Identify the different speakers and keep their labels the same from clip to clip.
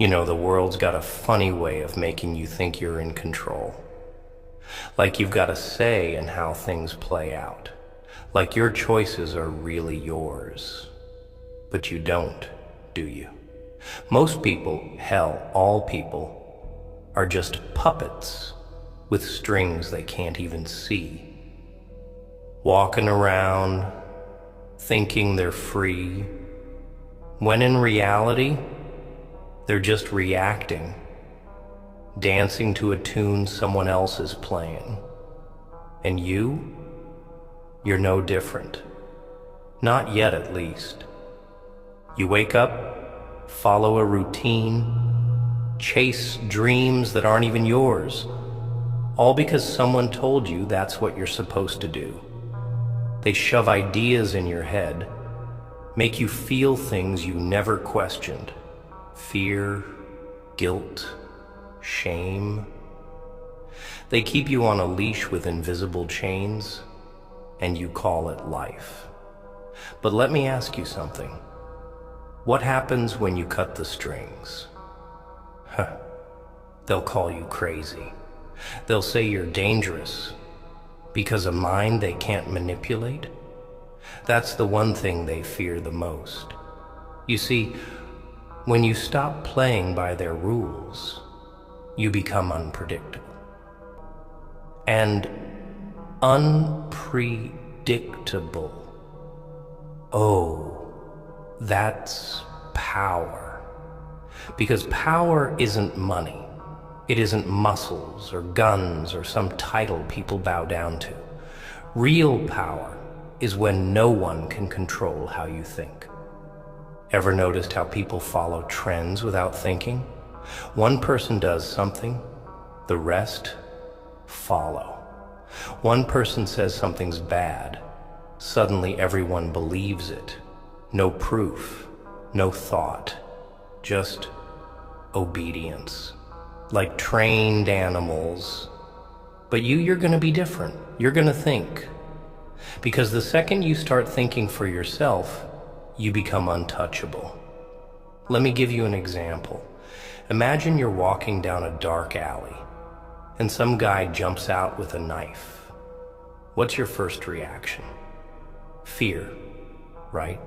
Speaker 1: You know, the world's got a funny way of making you think you're in control. Like you've got a say in how things play out. Like your choices are really yours. But you don't, do you? Most people, hell, all people, are just puppets with strings they can't even see. Walking around, thinking they're free, when in reality, they're just reacting, dancing to a tune someone else is playing. And you're no different. Not yet, at least. You wake up, follow a routine, chase dreams that aren't even yours, all because someone told you that's what you're supposed to do. They shove ideas in your head, make you feel things you never questioned. Fear, guilt, shame. They keep you on a leash with invisible chains, and you call it life. But let me ask you something. What happens when you cut the strings? They'll call you crazy. They'll say you're dangerous because a mind they can't manipulate. That's the one thing they fear the most. You see, when you stop playing by their rules, you become unpredictable. And unpredictable. Oh, that's power. Because power isn't money. It isn't muscles or guns or some title people bow down to. Real power is when no one can control how you think. Ever noticed how people follow trends without thinking? One person does something, the rest follow. One person says something's bad, suddenly everyone believes it. No proof, no thought, just obedience. Like trained animals. But you're gonna be different. You're gonna think. Because the second you start thinking for yourself, you become untouchable. Let me give you an example. Imagine you're walking down a dark alley, and some guy jumps out with a knife. What's your first reaction? Fear, right?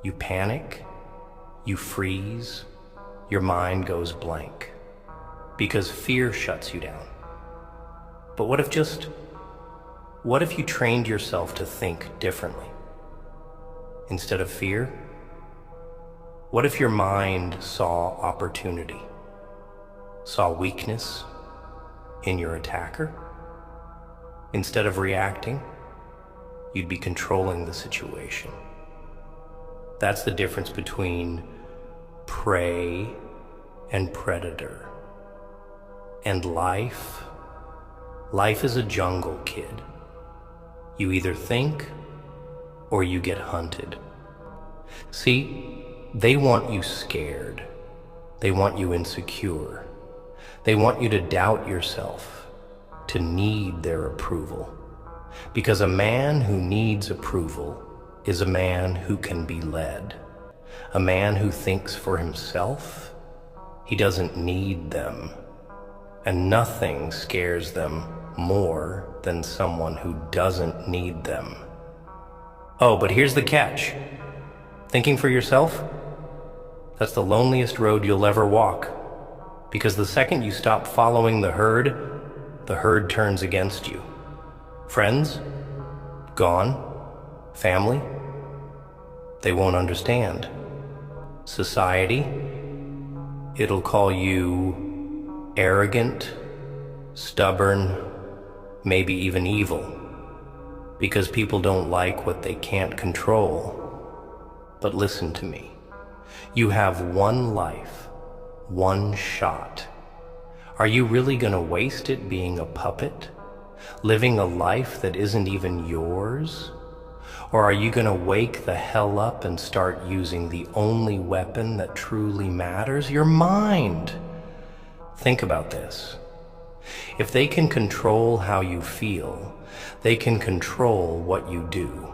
Speaker 1: You panic, you freeze, your mind goes blank. Because fear shuts you down. But what if you trained yourself to think differently? Instead of fear? What if your mind saw opportunity, saw weakness in your attacker? Instead of reacting, you'd be controlling the situation. That's the difference between prey and predator. And life is a jungle, kid. You either think or you get hunted. See, they want you scared. They want you insecure. They want you to doubt yourself, to need their approval. Because a man who needs approval is a man who can be led. A man who thinks for himself, he doesn't need them. And nothing scares them more than someone who doesn't need them. Oh, but here's the catch. Thinking for yourself? That's the loneliest road you'll ever walk. Because the second you stop following the herd turns against you. Friends? Gone? Family? They won't understand. Society? It'll call you arrogant, stubborn, maybe even evil, because people don't like what they can't control. But listen to me. You have one life, one shot. Are you really gonna waste it being a puppet, living a life that isn't even yours? Or are you gonna wake the hell up and start using the only weapon that truly matters, your mind? Think about this. If they can control how you feel, they can control what you do.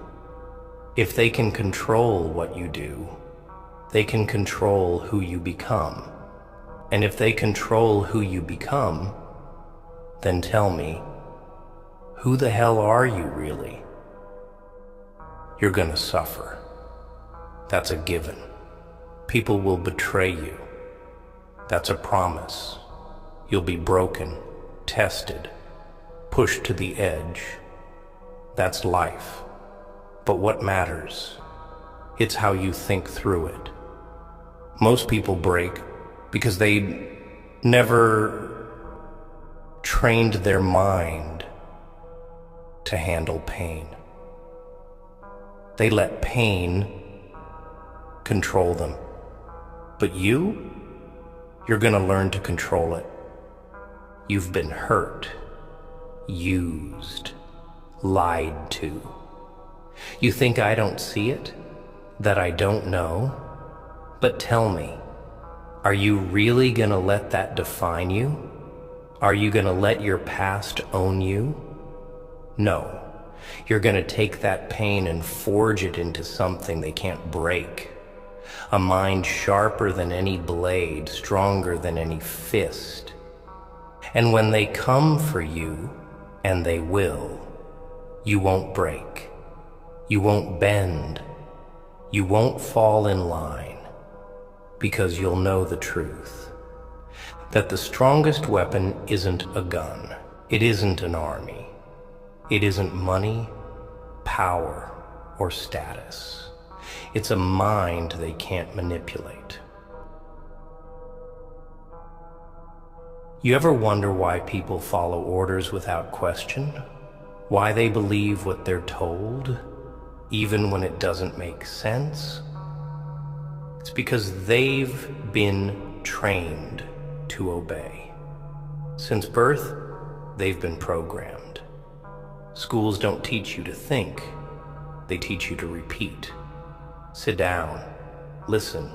Speaker 1: If they can control what you do, they can control who you become. And if they control who you become, then tell me, who the hell are you really? You're gonna suffer. That's a given. People will betray you. That's a promise. You'll be broken, tested, pushed to the edge. That's life. But what matters? It's how you think through it. Most people break because they never trained their mind to handle pain. They let pain control them. But you're gonna learn to control it. You've been hurt, used, lied to. You think I don't see it? That I don't know? But tell me, are you really gonna let that define you? Are you gonna let your past own you? No. You're gonna take that pain and forge it into something they can't break. A mind sharper than any blade, stronger than any fist. And when they come for you, and they will, you won't break. You won't bend. You won't fall in line, because you'll know the truth. That the strongest weapon isn't a gun. It isn't an army. It isn't money, power, or status. It's a mind they can't manipulate. You ever wonder why people follow orders without question? Why they believe what they're told, even when it doesn't make sense? It's because they've been trained to obey. Since birth, they've been programmed. Schools don't teach you to think, they teach you to repeat. Sit down, listen,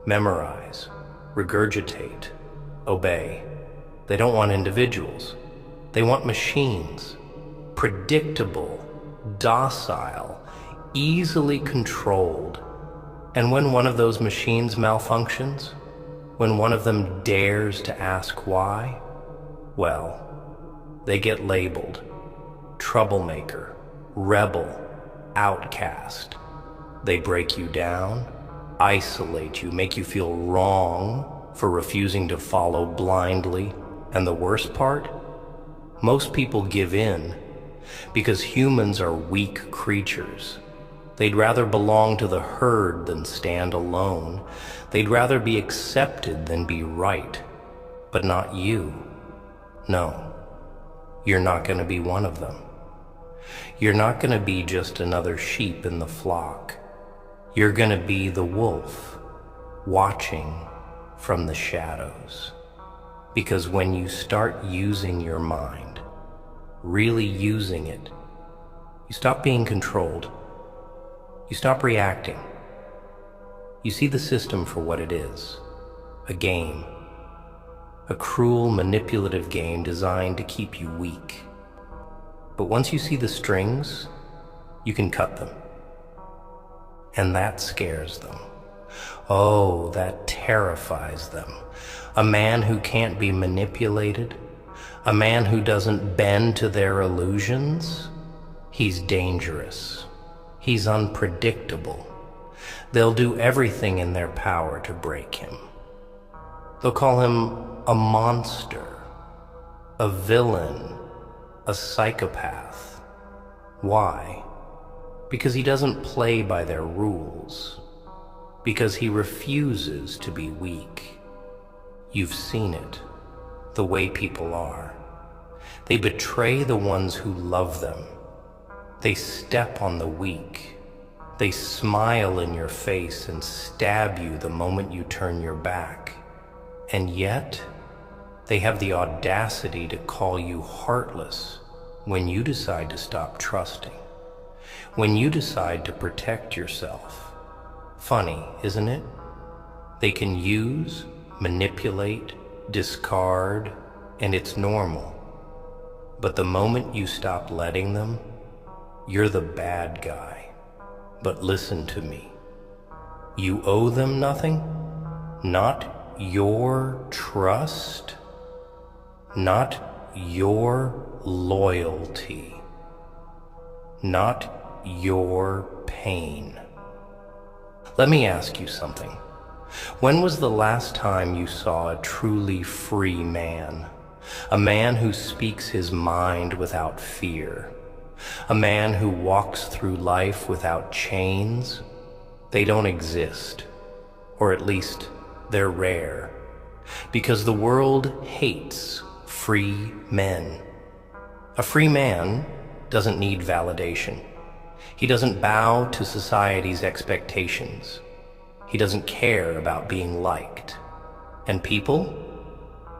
Speaker 1: memorize, regurgitate, obey. They don't want individuals. They want machines. Predictable, docile, easily controlled. And when one of those machines malfunctions, when one of them dares to ask why, well, they get labeled troublemaker, rebel, outcast. They break you down, isolate you, make you feel wrong for refusing to follow blindly. And the worst part? Most people give in because humans are weak creatures. They'd rather belong to the herd than stand alone. They'd rather be accepted than be right. But not you. No, you're not going to be one of them. You're not going to be just another sheep in the flock. You're going to be the wolf, watching from the shadows. Because when you start using your mind, really using it, you stop being controlled. You stop reacting. You see the system for what it is, a game. A cruel, manipulative game designed to keep you weak. But once you see the strings, you can cut them. And that scares them. Oh, that terrifies them. A man who can't be manipulated, a man who doesn't bend to their illusions, he's dangerous. He's unpredictable. They'll do everything in their power to break him. They'll call him a monster, a villain, a psychopath. Why? Because he doesn't play by their rules. Because he refuses to be weak. You've seen it, the way people are. They betray the ones who love them. They step on the weak. They smile in your face and stab you the moment you turn your back. And yet, they have the audacity to call you heartless when you decide to stop trusting. When you decide to protect yourself. Funny, isn't it? They can use, manipulate, discard, and it's normal. But the moment you stop letting them, you're the bad guy. But listen to me. You owe them nothing? Not your trust, not your loyalty, not your pain. Let me ask you something. When was the last time you saw a truly free man? A man who speaks his mind without fear. A man who walks through life without chains? They don't exist. Or at least, they're rare. Because the world hates free men. A free man doesn't need validation. He doesn't bow to society's expectations. He doesn't care about being liked. And people,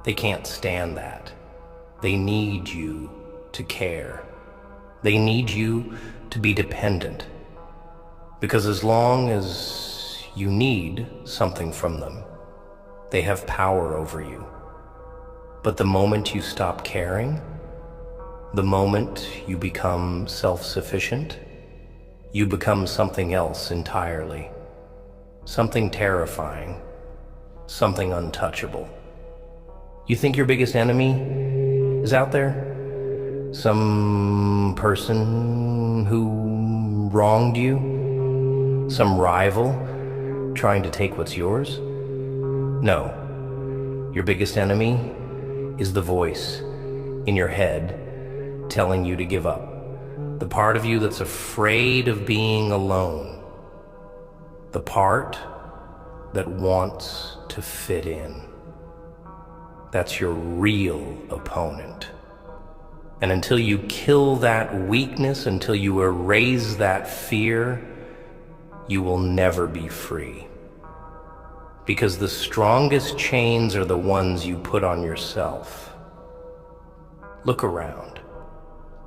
Speaker 1: they can't stand that. They need you to care. They need you to be dependent. Because as long as you need something from them, they have power over you. But the moment you stop caring, the moment you become self-sufficient, you become something else entirely. Something terrifying, something untouchable. You think your biggest enemy is out there? Some person who wronged you? Some rival trying to take what's yours? No. Your biggest enemy is the voice in your head telling you to give up. The part of you that's afraid of being alone. The part that wants to fit in. That's your real opponent. And until you kill that weakness, until you erase that fear, you will never be free. Because the strongest chains are the ones you put on yourself. Look around.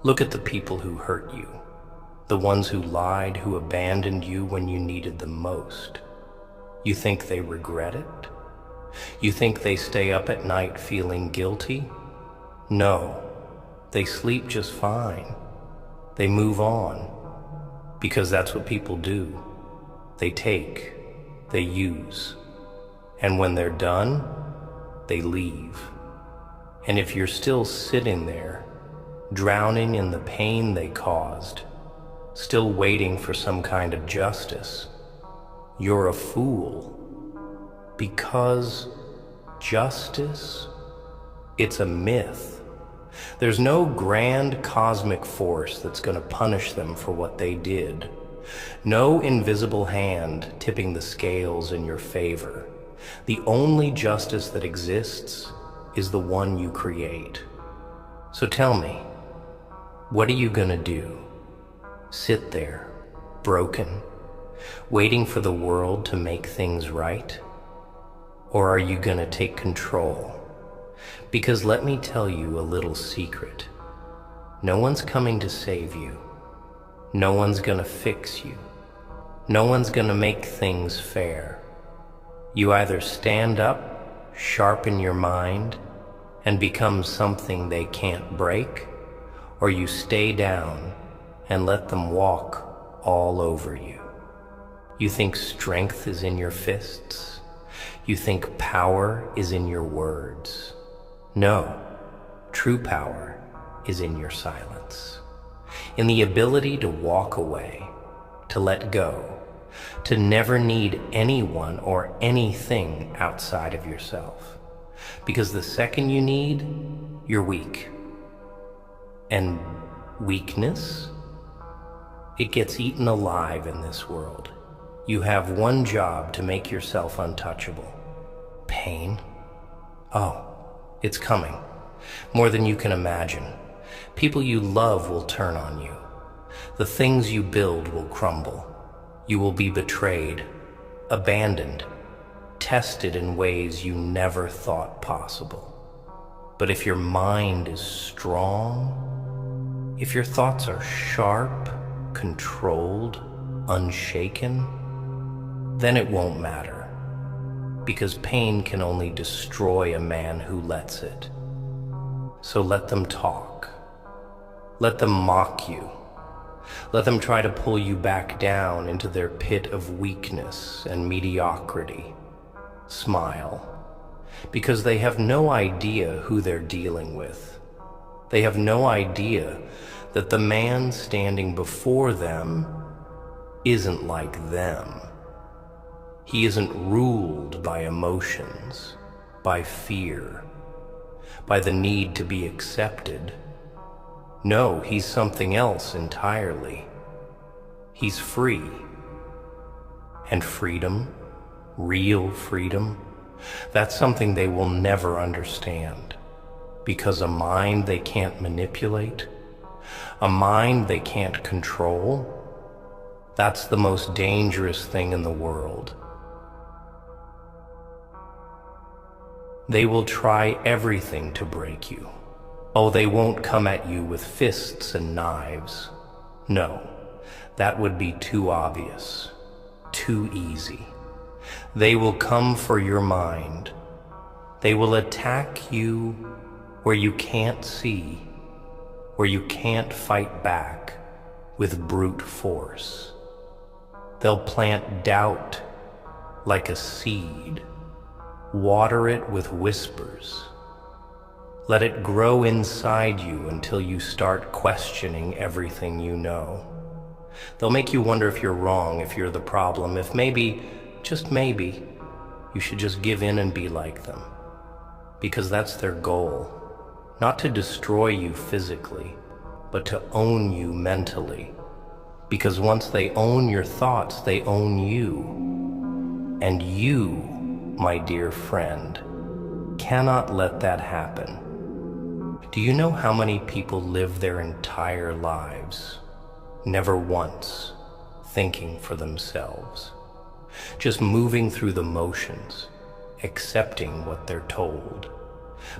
Speaker 1: Look at the people who hurt you. The ones who lied, who abandoned you when you needed them most. You think they regret it? You think they stay up at night feeling guilty? No, they sleep just fine. They move on, because that's what people do. They take, they use, and when they're done, they leave. And if you're still sitting there, drowning in the pain they caused, still waiting for some kind of justice, you're a fool. Because justice, it's a myth. There's no grand cosmic force that's going to punish them for what they did. No invisible hand tipping the scales in your favor. The only justice that exists is the one you create. So tell me, what are you going to do? Sit there, broken, waiting for the world to make things right? Or are you gonna take control? Because let me tell you a little secret. No one's coming to save you. No one's gonna fix you. No one's gonna make things fair. You either stand up, sharpen your mind, and become something they can't break, or you stay down and let them walk all over you. You think strength is in your fists? You think power is in your words? No, true power is in your silence. In the ability to walk away, to let go, to never need anyone or anything outside of yourself. Because the second you need, you're weak. And weakness, it gets eaten alive in this world. You have one job to make yourself untouchable. Pain? Oh, it's coming. More than you can imagine. People you love will turn on you. The things you build will crumble. You will be betrayed, abandoned, tested in ways you never thought possible. But if your mind is strong, if your thoughts are sharp, controlled, unshaken, then it won't matter, because pain can only destroy a man who lets it. So let them talk. Let them mock you. Let them try to pull you back down into their pit of weakness and mediocrity. Smile. because they have no idea who they're dealing with. They have no idea that the man standing before them isn't like them. He isn't ruled by emotions, by fear, by the need to be accepted. No, he's something else entirely. He's free. And freedom, real freedom, that's something they will never understand. Because a mind they can't manipulate, a mind they can't control, that's the most dangerous thing in the world. They will try everything to break you. Oh, they won't come at you with fists and knives. No, that would be too obvious, too easy. They will come for your mind. They will attack you where you can't see, where you can't fight back with brute force. They'll plant doubt like a seed. Water it with whispers. Let it grow inside you until you start questioning everything you know. They'll make you wonder if you're wrong, if you're the problem, if maybe, just maybe, you should just give in and be like them. Because that's their goal. Not to destroy you physically, but to own you mentally. Because once they own your thoughts, they own you. And you, my dear friend, cannot let that happen. Do you know how many people live their entire lives, never once thinking for themselves, just moving through the motions, accepting what they're told,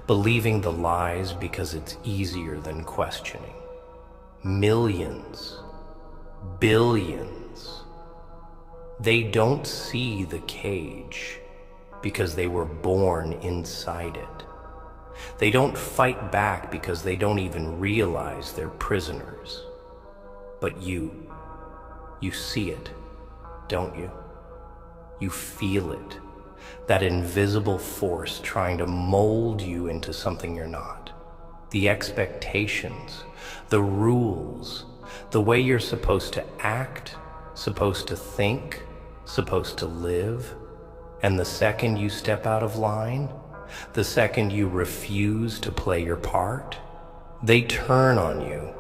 Speaker 1: believing the lies because it's easier than questioning? Millions, billions. They don't see the cage because they were born inside it. They don't fight back because they don't even realize they're prisoners. But you see it, don't you? You feel it, that invisible force trying to mold you into something you're not. The expectations, the rules, the way you're supposed to act, supposed to think, supposed to live. And the second you step out of line, the second you refuse to play your part, they turn on you.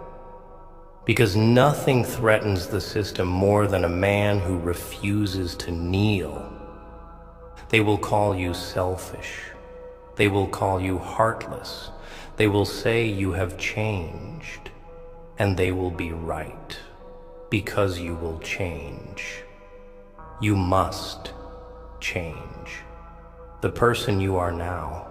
Speaker 1: Because nothing threatens the system more than a man who refuses to kneel. They will call you selfish. They will call you heartless. They will say you have changed. And they will be right, because you will change. You must change. The person you are now,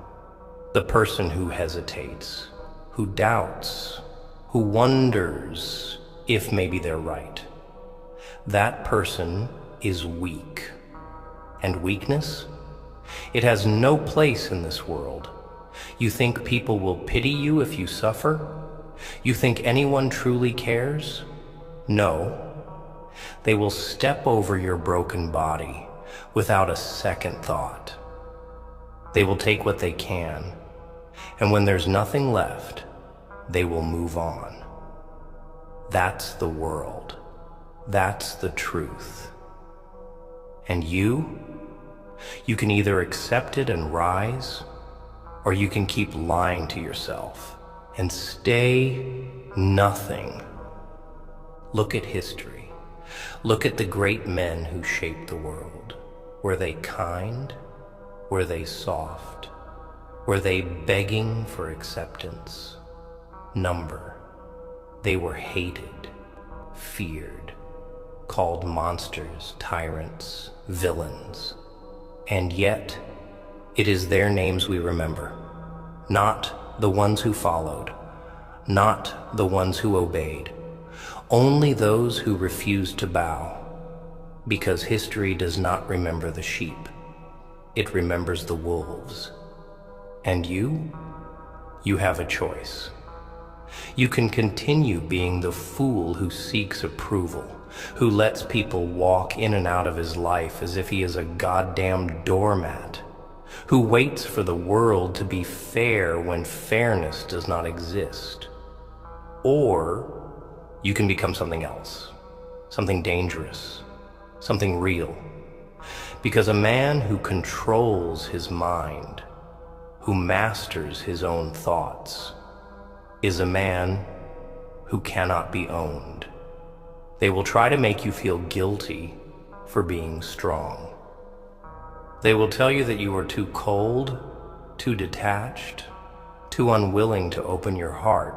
Speaker 1: the person who hesitates, who doubts, who wonders if maybe they're right, that person is weak. And weakness? It has no place in this world. You think people will pity you if you suffer? You think anyone truly cares? No. They will step over your broken body without a second thought. They will take what they can, and when there's nothing left, they will move on. That's the world. That's the truth. And you can either accept it and rise, or you can keep lying to yourself and stay nothing. Look at history. Look at the great men who shaped the world. Were they kind? Were they soft? Were they begging for acceptance? Number. They were hated, feared, called monsters, tyrants, villains. And yet, it is their names we remember, not the ones who followed, not the ones who obeyed, only those who refused to bow, because history does not remember the sheep, it remembers the wolves. And you have a choice. You can continue being the fool who seeks approval, who lets people walk in and out of his life as if he is a goddamn doormat, who waits for the world to be fair when fairness does not exist. Or you can become something else, something dangerous, something real. Because a man who controls his mind, who masters his own thoughts, is a man who cannot be owned. They will try to make you feel guilty for being strong. They will tell you that you are too cold, too detached, too unwilling to open your heart.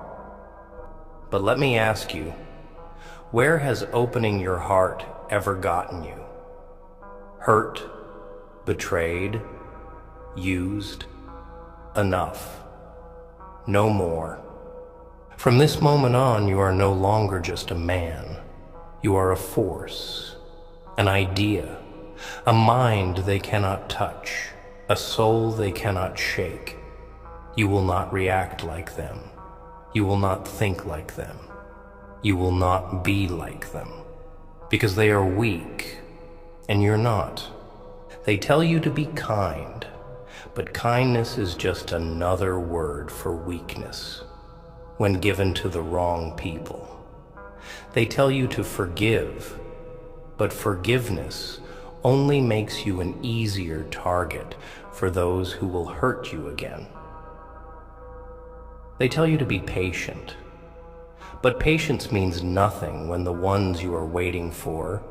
Speaker 1: But let me ask you, where has opening your heart ever gotten you? Hurt, betrayed, used? Enough. No more. From this moment on, you are no longer just a man. You are a force, an idea, a mind they cannot touch, a soul they cannot shake. You will not react like them. You will not think like them. You will not be like them, because they are weak, and you're not. They tell you to be kind, but kindness is just another word for weakness when given to the wrong people. They tell you to forgive, but forgiveness only makes you an easier target for those who will hurt you again. They tell you to be patient, but patience means nothing when the ones you are waiting for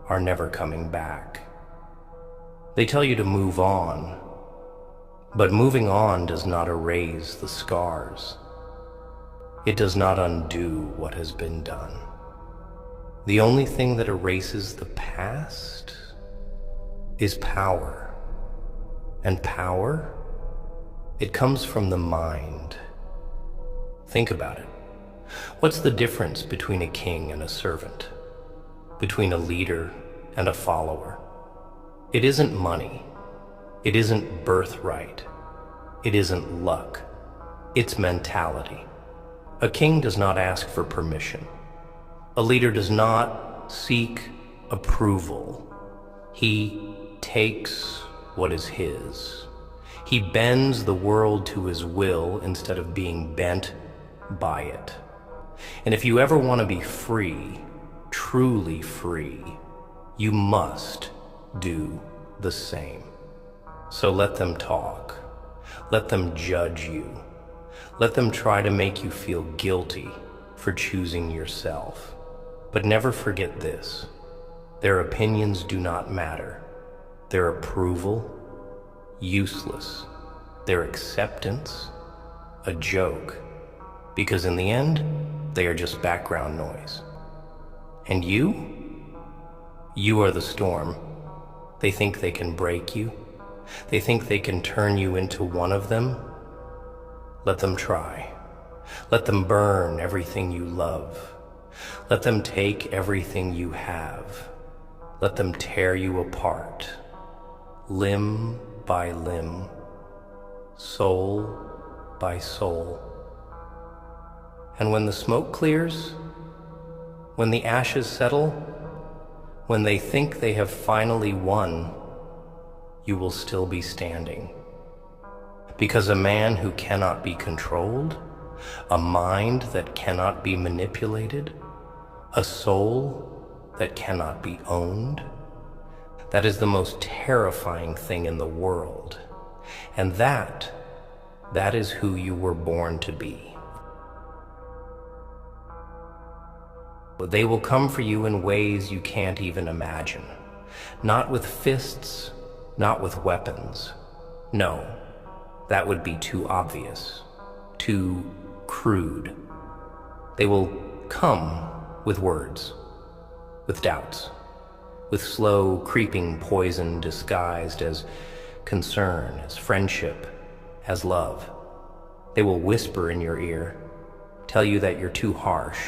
Speaker 1: are never coming back. They tell you to move on, but moving on does not erase the scars. It does not undo what has been done. The only thing that erases the past is power. And power, it comes from the mind. Think about it. What's the difference between a king and a servant? Between a leader and a follower? It isn't money. It isn't birthright. It isn't luck. It's mentality. A king does not ask for permission. A leader does not seek approval. He takes what is his. He bends the world to his will instead of being bent by it. And if you ever want to be free, truly free, you must do the same. So let them talk. Let them judge you. Let them try to make you feel guilty for choosing yourself. But never forget this: their opinions do not matter. Their approval, useless. Their acceptance, a joke. Because in the end, they are just background noise. And you are the storm. They think they can break you. They think they can turn you into one of them. Let them try. Let them burn everything you love. Let them take everything you have. Let them tear you apart, limb by limb, soul by soul. And when the smoke clears, when the ashes settle, when they think they have finally won, you will still be standing. Because a man who cannot be controlled, a mind that cannot be manipulated, a soul that cannot be owned, that is the most terrifying thing in the world. And that is who you were born to be. They will come for you in ways you can't even imagine. Not with fists, not with weapons. No, that would be too obvious, too crude. They will come with words, with doubts, with slow, creeping poison disguised as concern, as friendship, as love. They will whisper in your ear, tell you that you're too harsh,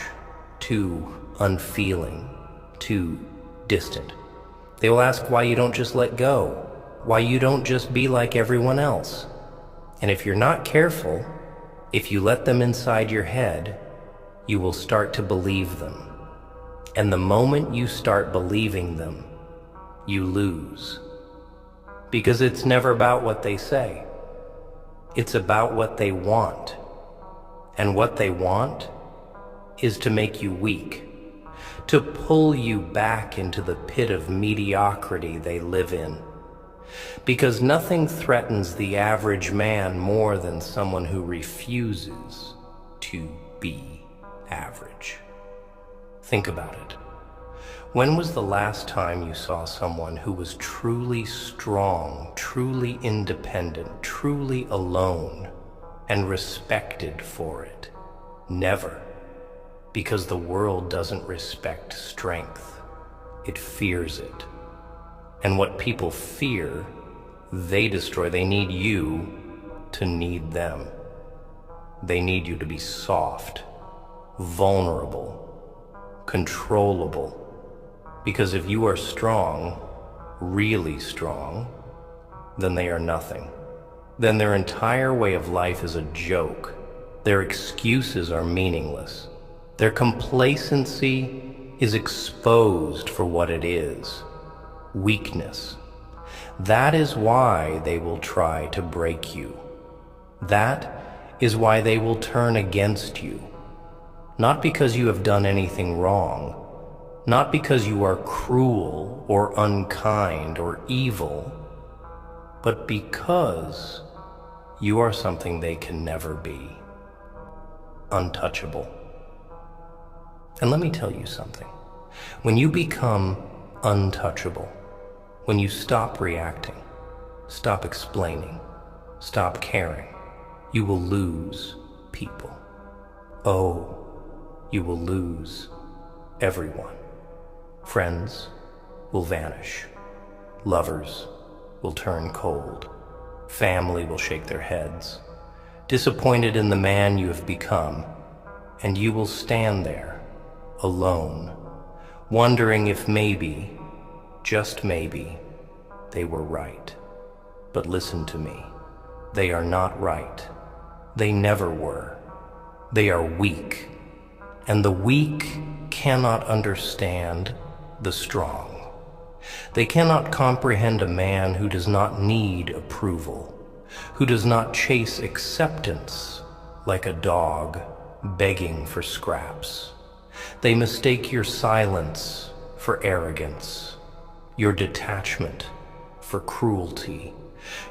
Speaker 1: too unfeeling, too distant. They will ask why you don't just let go, why you don't just be like everyone else. And if you're not careful, if you let them inside your head, you will start to believe them. And the moment you start believing them, you lose. Because it's never about what they say. It's about what they want. And what they want is to make you weak, to pull you back into the pit of mediocrity they live in. Because nothing threatens the average man more than someone who refuses to be average. Think about it. When was the last time you saw someone who was truly strong, truly independent, truly alone, and respected for it? Never. Because the world doesn't respect strength. It fears it. And what people fear, they destroy. They need you to need them. They need you to be soft, vulnerable, controllable. Because if you are strong, really strong, then they are nothing. Then their entire way of life is a joke. Their excuses are meaningless. Their complacency is exposed for what it is, weakness. That is why they will try to break you. That is why they will turn against you. Not because you have done anything wrong, not because you are cruel or unkind or evil, but because you are something they can never be. Untouchable. And let me tell you something. When you become untouchable, when you stop reacting, stop explaining, stop caring, you will lose people. Oh, you will lose everyone. Friends will vanish. Lovers will turn cold. Family will shake their heads, disappointed in the man you have become, and you will stand there, alone, wondering if maybe, just maybe, they were right. But listen to me. They are not right. They never were. They are weak. And the weak cannot understand the strong. They cannot comprehend a man who does not need approval, who does not chase acceptance like a dog begging for scraps. They mistake your silence for arrogance, your detachment for cruelty,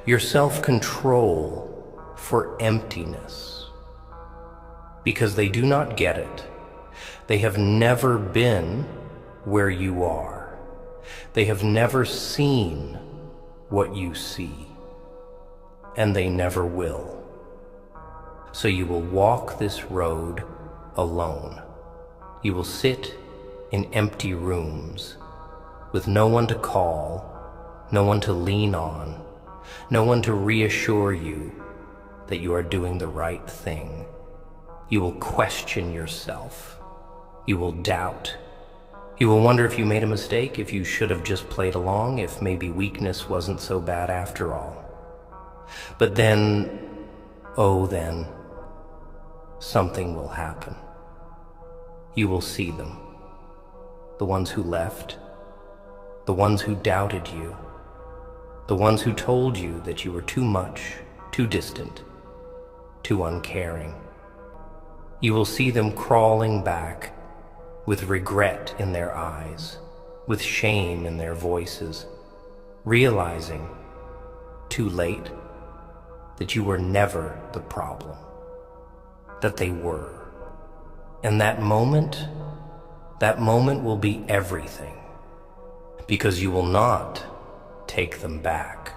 Speaker 1: your self-control for emptiness. Because they do not get it. They have never been where you are. They have never seen what you see, and they never will. So you will walk this road alone. You will sit in empty rooms with no one to call, no one to lean on, no one to reassure you that you are doing the right thing. You will question yourself. You will doubt. You will wonder if you made a mistake, if you should have just played along, if maybe weakness wasn't so bad after all. But then, oh then, something will happen. You will see them. The ones who left, the ones who doubted you, the ones who told you that you were too much, too distant, too uncaring. You will see them crawling back with regret in their eyes, with shame in their voices, realizing, too late, that you were never the problem, that they were. And that moment will be everything, because you will not take them back.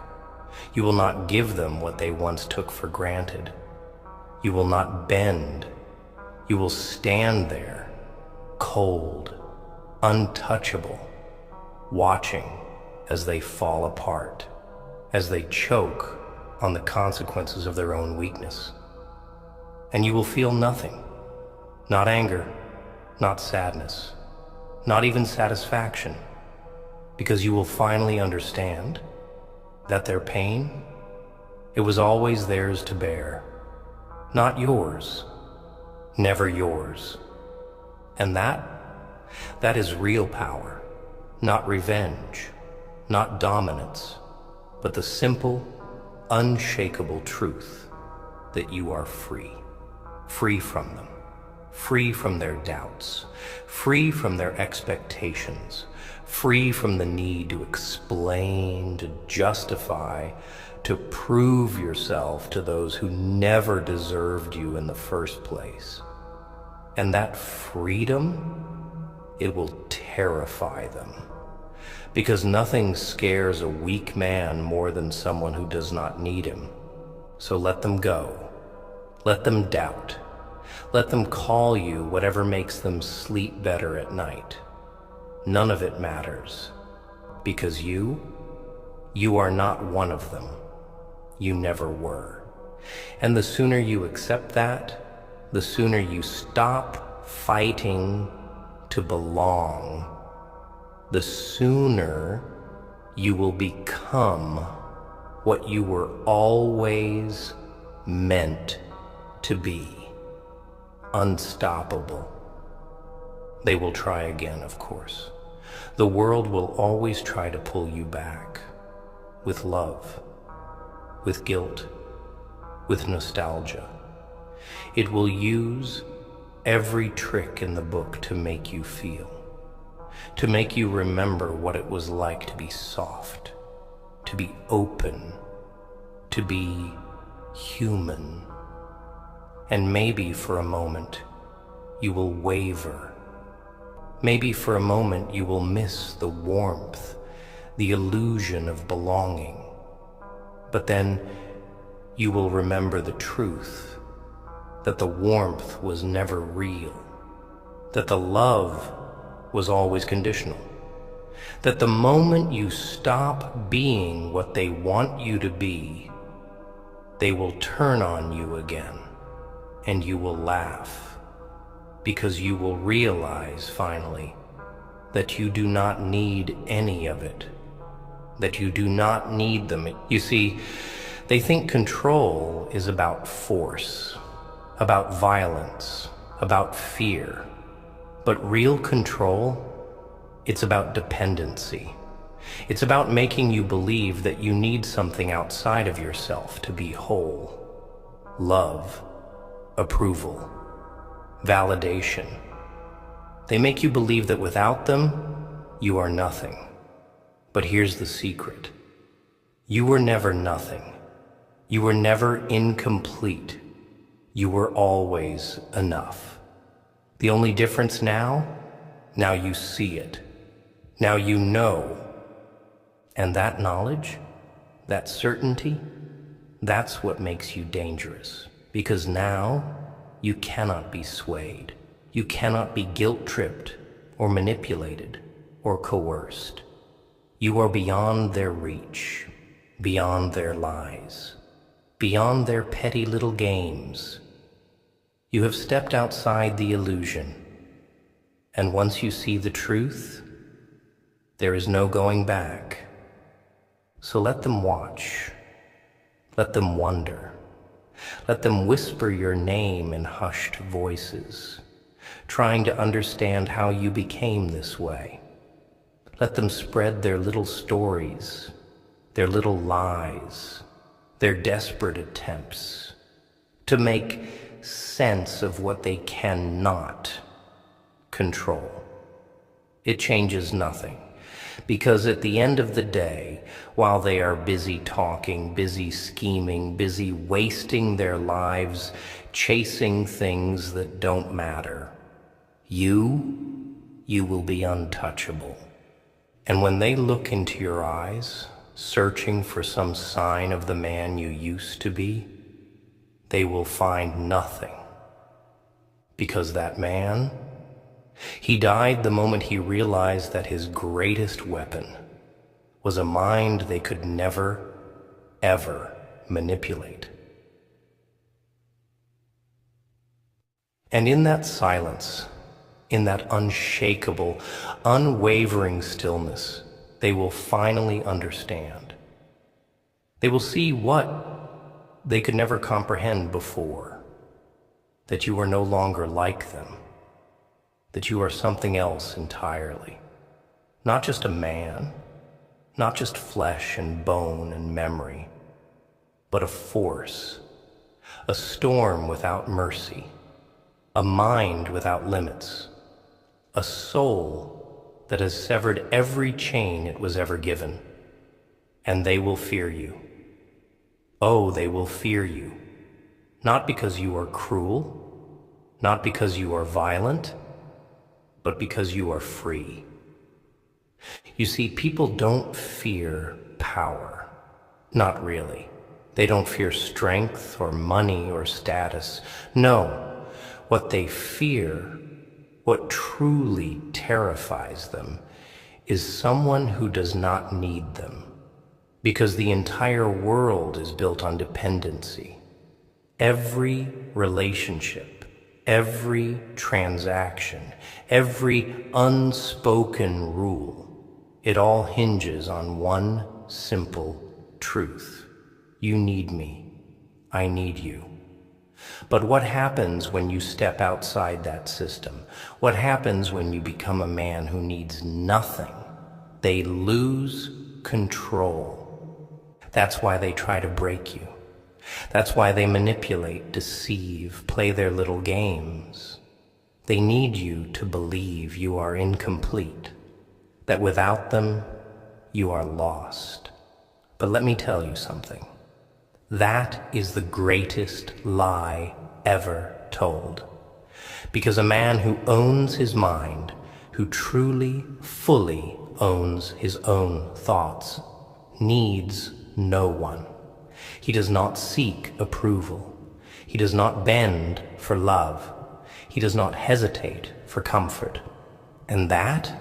Speaker 1: You will not give them what they once took for granted. You will not bend. You will stand there, cold, untouchable, watching as they fall apart, as they choke on the consequences of their own weakness. And you will feel nothing, not anger, not sadness, not even satisfaction, because you will finally understand that their pain, it was always theirs to bear, not yours, never yours. And that is real power, not revenge, not dominance, but the simple, unshakable truth that you are free. Free from them. Free from their doubts. Free from their expectations. Free from the need to explain, to justify, to prove yourself to those who never deserved you in the first place. And that freedom, it will terrify them. Because nothing scares a weak man more than someone who does not need him. So let them go. Let them doubt. Let them call you whatever makes them sleep better at night. None of it matters. Because you are not one of them. You never were. And the sooner you accept that, the sooner you stop fighting to belong, the sooner you will become what you were always meant to be. Unstoppable. They will try again, of course. The world will always try to pull you back with love, with guilt, with nostalgia. It will use every trick in the book to make you feel, to make you remember what it was like to be soft, to be open, to be human. And maybe for a moment you will waver. Maybe for a moment you will miss the warmth, the illusion of belonging. But then you will remember the truth, that the warmth was never real, that the love was always conditional, that the moment you stop being what they want you to be, they will turn on you again, and you will laugh, because you will realize finally that you do not need any of it, that you do not need them. You see, they think control is about force, about violence, about fear. But real control, it's about dependency. It's about making you believe that you need something outside of yourself to be whole. Love, approval, validation. They make you believe that without them, you are nothing. But here's the secret. You were never nothing. You were never incomplete. You were always enough. The only difference now you see it. Now you know. And that knowledge, that certainty, that's what makes you dangerous. Because now you cannot be swayed. You cannot be guilt-tripped or manipulated or coerced. You are beyond their reach, beyond their lies, beyond their petty little games. You have stepped outside the illusion, and once you see the truth, there is no going back. So let them watch, let them wonder, let them whisper your name in hushed voices, trying to understand how you became this way. Let them spread their little stories, their little lies, their desperate attempts to make sense of what they cannot control. It changes nothing, because at the end of the day, while they are busy talking, busy scheming, busy wasting their lives, chasing things that don't matter, you will be untouchable. And when they look into your eyes, searching for some sign of the man you used to be, they will find nothing. Because that man, he died the moment he realized that his greatest weapon was a mind they could never, ever manipulate. And in that silence, in that unshakable, unwavering stillness, they will finally understand. They will see what they could never comprehend before, that you are no longer like them, that you are something else entirely. Not just a man, not just flesh and bone and memory, but a force, a storm without mercy, a mind without limits, a soul that has severed every chain it was ever given. And they will fear you. Oh, they will fear you, not because you are cruel, not because you are violent, but because you are free. You see, people don't fear power. Not really. They don't fear strength or money or status. No, what they fear, what truly terrifies them, is someone who does not need them. Because the entire world is built on dependency. Every relationship, every transaction, every unspoken rule, it all hinges on one simple truth. You need me. I need you. But what happens when you step outside that system? What happens when you become a man who needs nothing? They lose control. That's why they try to break you. That's why they manipulate, deceive, play their little games. They need you to believe you are incomplete, that without them, you are lost. But let me tell you something. That is the greatest lie ever told. Because a man who owns his mind, who truly, fully owns his own thoughts, needs no one. He does not seek approval. He does not bend for love. He does not hesitate for comfort. And that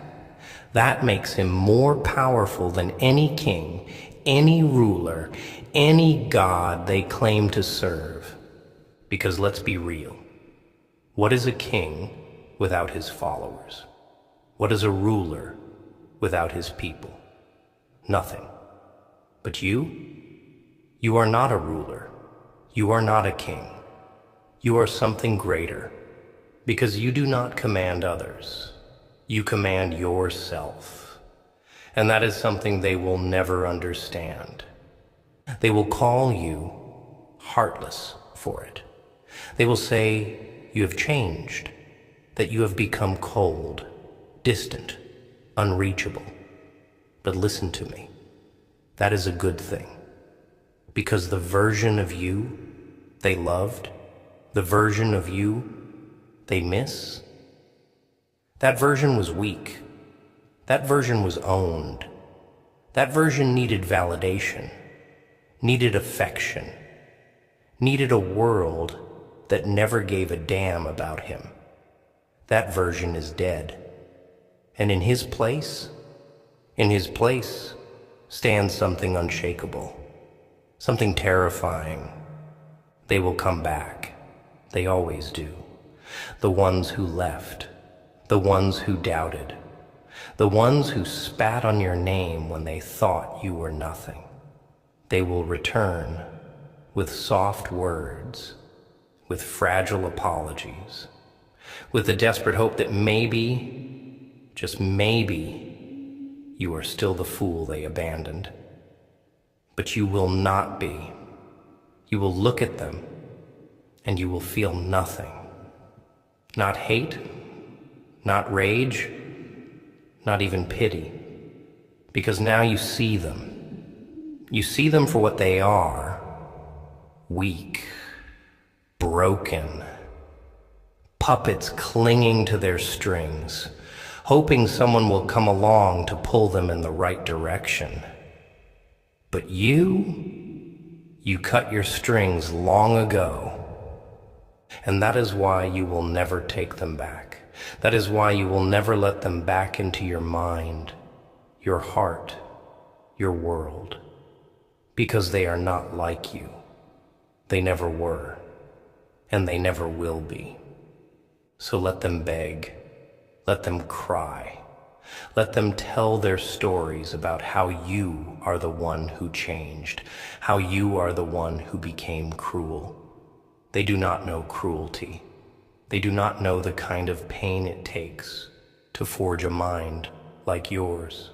Speaker 1: makes him more powerful than any king, any ruler, any god they claim to serve. Because let's be real. What is a king without his followers? What is a ruler without his people? Nothing. But you are not a ruler. You are not a king. You are something greater, because you do not command others. You command yourself. And that is something they will never understand. They will call you heartless for it. They will say you have changed, that you have become cold, distant, unreachable. But listen to me. That is a good thing. Because the version of you they loved, the version of you they miss, that version was weak. That version was owned. That version needed validation, needed affection, needed a world that never gave a damn about him. That version is dead. And in his place stands something unshakable, something terrifying. They will come back. They always do. The ones who left, the ones who doubted, the ones who spat on your name when they thought you were nothing. They will return with soft words, with fragile apologies, with the desperate hope that maybe, just maybe, you are still the fool they abandoned. But you will not be. You will look at them, and you will feel nothing. Not hate, not rage, not even pity. Because now you see them. You see them for what they are. Weak, broken, puppets clinging to their strings, hoping someone will come along to pull them in the right direction. But you cut your strings long ago. And that is why you will never take them back. That is why you will never let them back into your mind, your heart, your world. Because they are not like you. They never were. And they never will be. So let them beg. Let them cry. Let them tell their stories about how you are the one who changed, how you are the one who became cruel. They do not know cruelty. They do not know the kind of pain it takes to forge a mind like yours.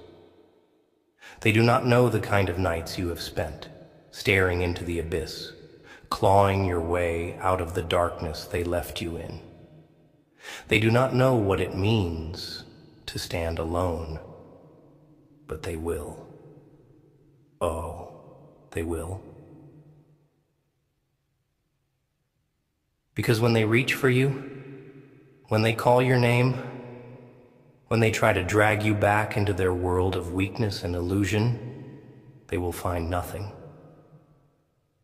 Speaker 1: They do not know the kind of nights you have spent, staring into the abyss, clawing your way out of the darkness they left you in. They do not know what it means to stand alone, but they will. Oh, they will. Because when they reach for you, when they call your name, when they try to drag you back into their world of weakness and illusion, they will find nothing.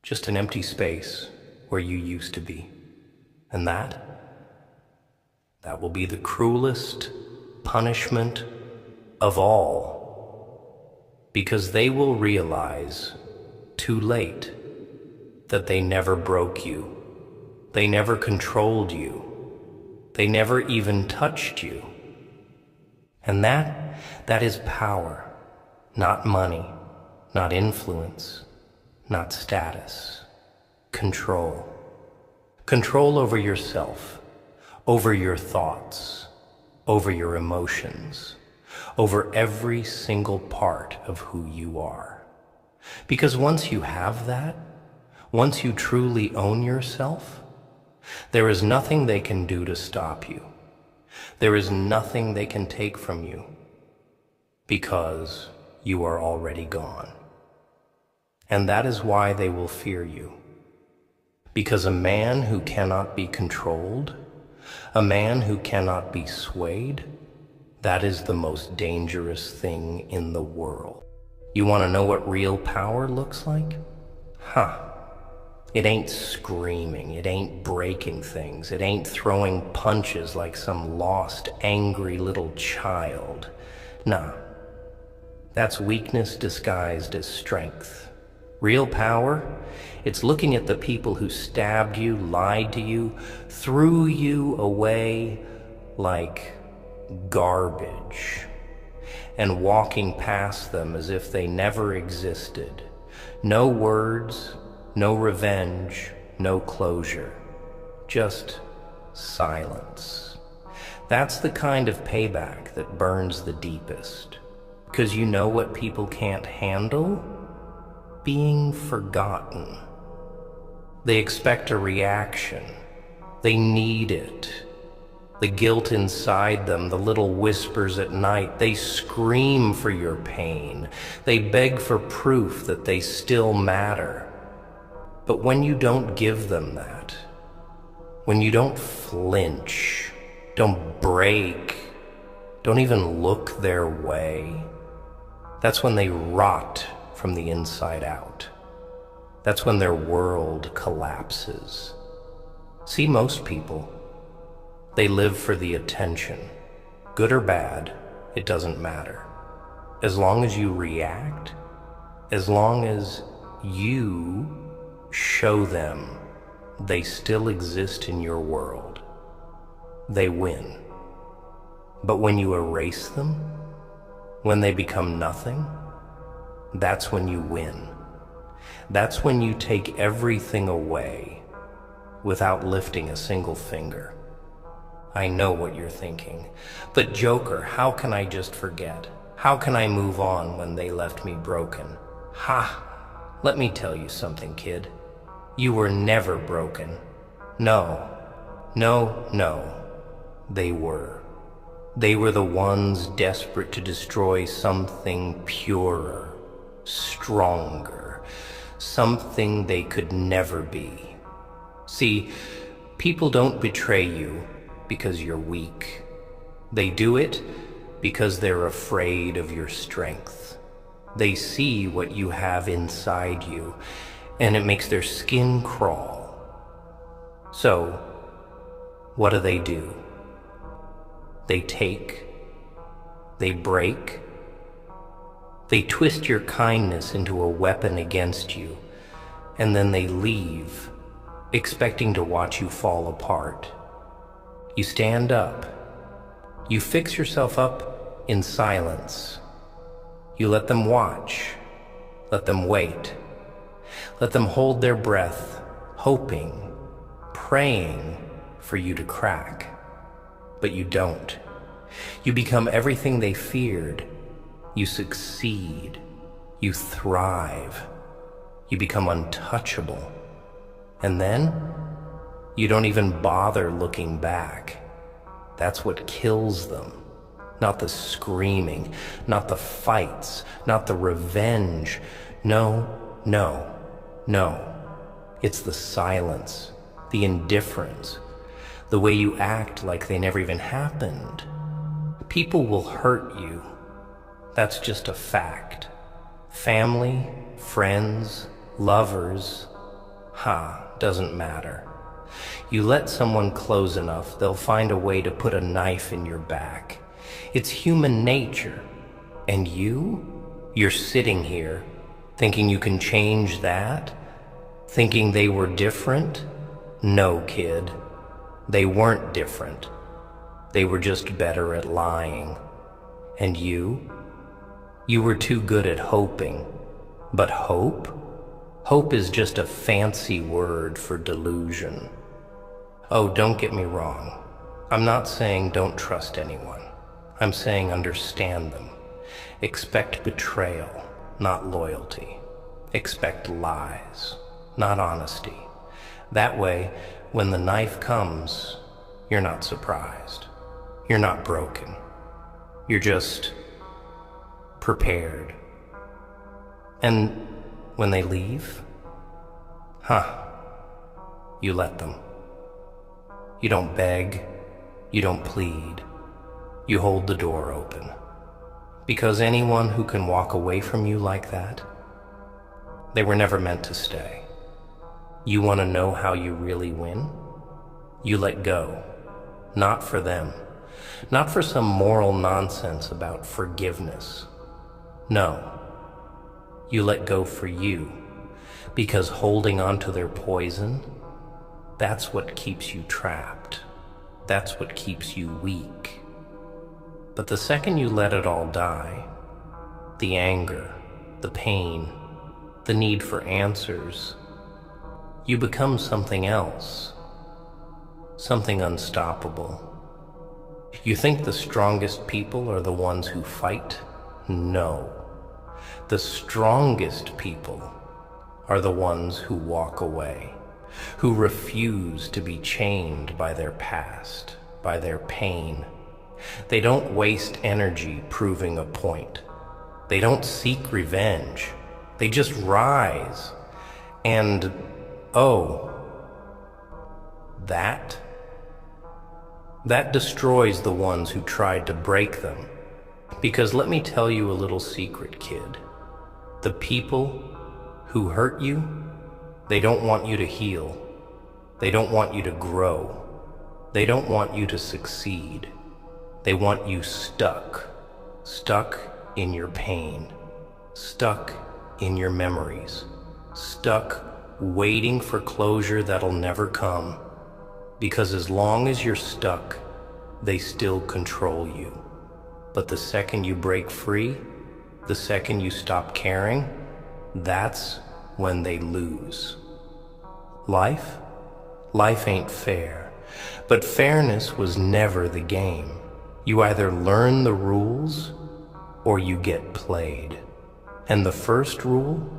Speaker 1: Just an empty space where you used to be. And that will be the cruelest punishment of all. Because they will realize, too late, that they never broke you. They never controlled you. They never even touched you. And that is power, not money, not influence, not status. Control. Control over yourself, over your thoughts, over your emotions, over every single part of who you are. Because once you have that, once you truly own yourself, there is nothing they can do to stop you. There is nothing they can take from you, because you are already gone. And that is why they will fear you. Because a man who cannot be controlled, a man who cannot be swayed, that is the most dangerous thing in the world. You want to know what real power looks like? It ain't screaming, it ain't breaking things, it ain't throwing punches like some lost, angry little child. Nah, that's weakness disguised as strength. Real power, it's looking at the people who stabbed you, lied to you, threw you away like garbage, and walking past them as if they never existed. No words, no revenge, no closure, just silence. That's the kind of payback that burns the deepest. Because you know what people can't handle? Being forgotten. They expect a reaction. They need it. The guilt inside them, the little whispers at night, they scream for your pain. They beg for proof that they still matter. But when you don't give them that, when you don't flinch, don't break, don't even look their way, that's when they rot from the inside out. That's when their world collapses. See, most people, they live for the attention. Good or bad, it doesn't matter. As long as you react, as long as you show them they still exist in your world, they win. But when you erase them, when they become nothing, that's when you win. That's when you take everything away without lifting a single finger. I know what you're thinking. But Joker, how can I just forget? How can I move on when they left me broken? Let me tell you something, kid. You were never broken. No. They were. They were the ones desperate to destroy something purer, stronger, something they could never be. See, people don't betray you because you're weak. They do it because they're afraid of your strength. They see what you have inside you, and it makes their skin crawl. So, what do? They take, they break, they twist your kindness into a weapon against you, and then they leave, expecting to watch you fall apart. You stand up. You fix yourself up in silence. You let them watch. Let them wait. Let them hold their breath, hoping, praying for you to crack. But you don't. You become everything they feared. You succeed. You thrive. You become untouchable. And then, you don't even bother looking back. That's what kills them. Not the screaming, not the fights, not the revenge. No, no, no. It's the silence, the indifference, the way you act like they never even happened. People will hurt you. That's just a fact. Family, friends, lovers, doesn't matter. You let someone close enough, they'll find a way to put a knife in your back. It's human nature. And you're sitting here thinking you can change that? Thinking they were different? No, kid. They weren't different. They were just better at lying. And you were too good at hoping. But hope? Hope is just a fancy word for delusion. Oh, don't get me wrong. I'm not saying don't trust anyone. I'm saying understand them. Expect betrayal, not loyalty. Expect lies, not honesty. That way, when the knife comes, you're not surprised. You're not broken. You're just prepared. And when they leave, you let them. You don't beg, you don't plead, you hold the door open. Because anyone who can walk away from you like that, they were never meant to stay. You want to know how you really win? You let go. Not for them. Not for some moral nonsense about forgiveness. No. You let go for you. Because holding on to their poison, that's what keeps you trapped. That's what keeps you weak. But the second you let it all die, the anger, the pain, the need for answers, you become something else. Something unstoppable. You think the strongest people are the ones who fight? No. The strongest people are the ones who walk away, who refuse to be chained by their past, by their pain. They don't waste energy proving a point. They don't seek revenge. They just rise. And, that destroys the ones who tried to break them. Because let me tell you a little secret, kid. The people who hurt you, they don't want you to heal. They don't want you to grow. They don't want you to succeed. They want you stuck. Stuck in your pain. Stuck in your memories. Stuck waiting for closure that'll never come. Because as long as you're stuck, they still control you. But the second you break free, the second you stop caring, that's when they lose. Life ain't fair. But fairness was never the game. You either learn the rules or you get played. And the first rule,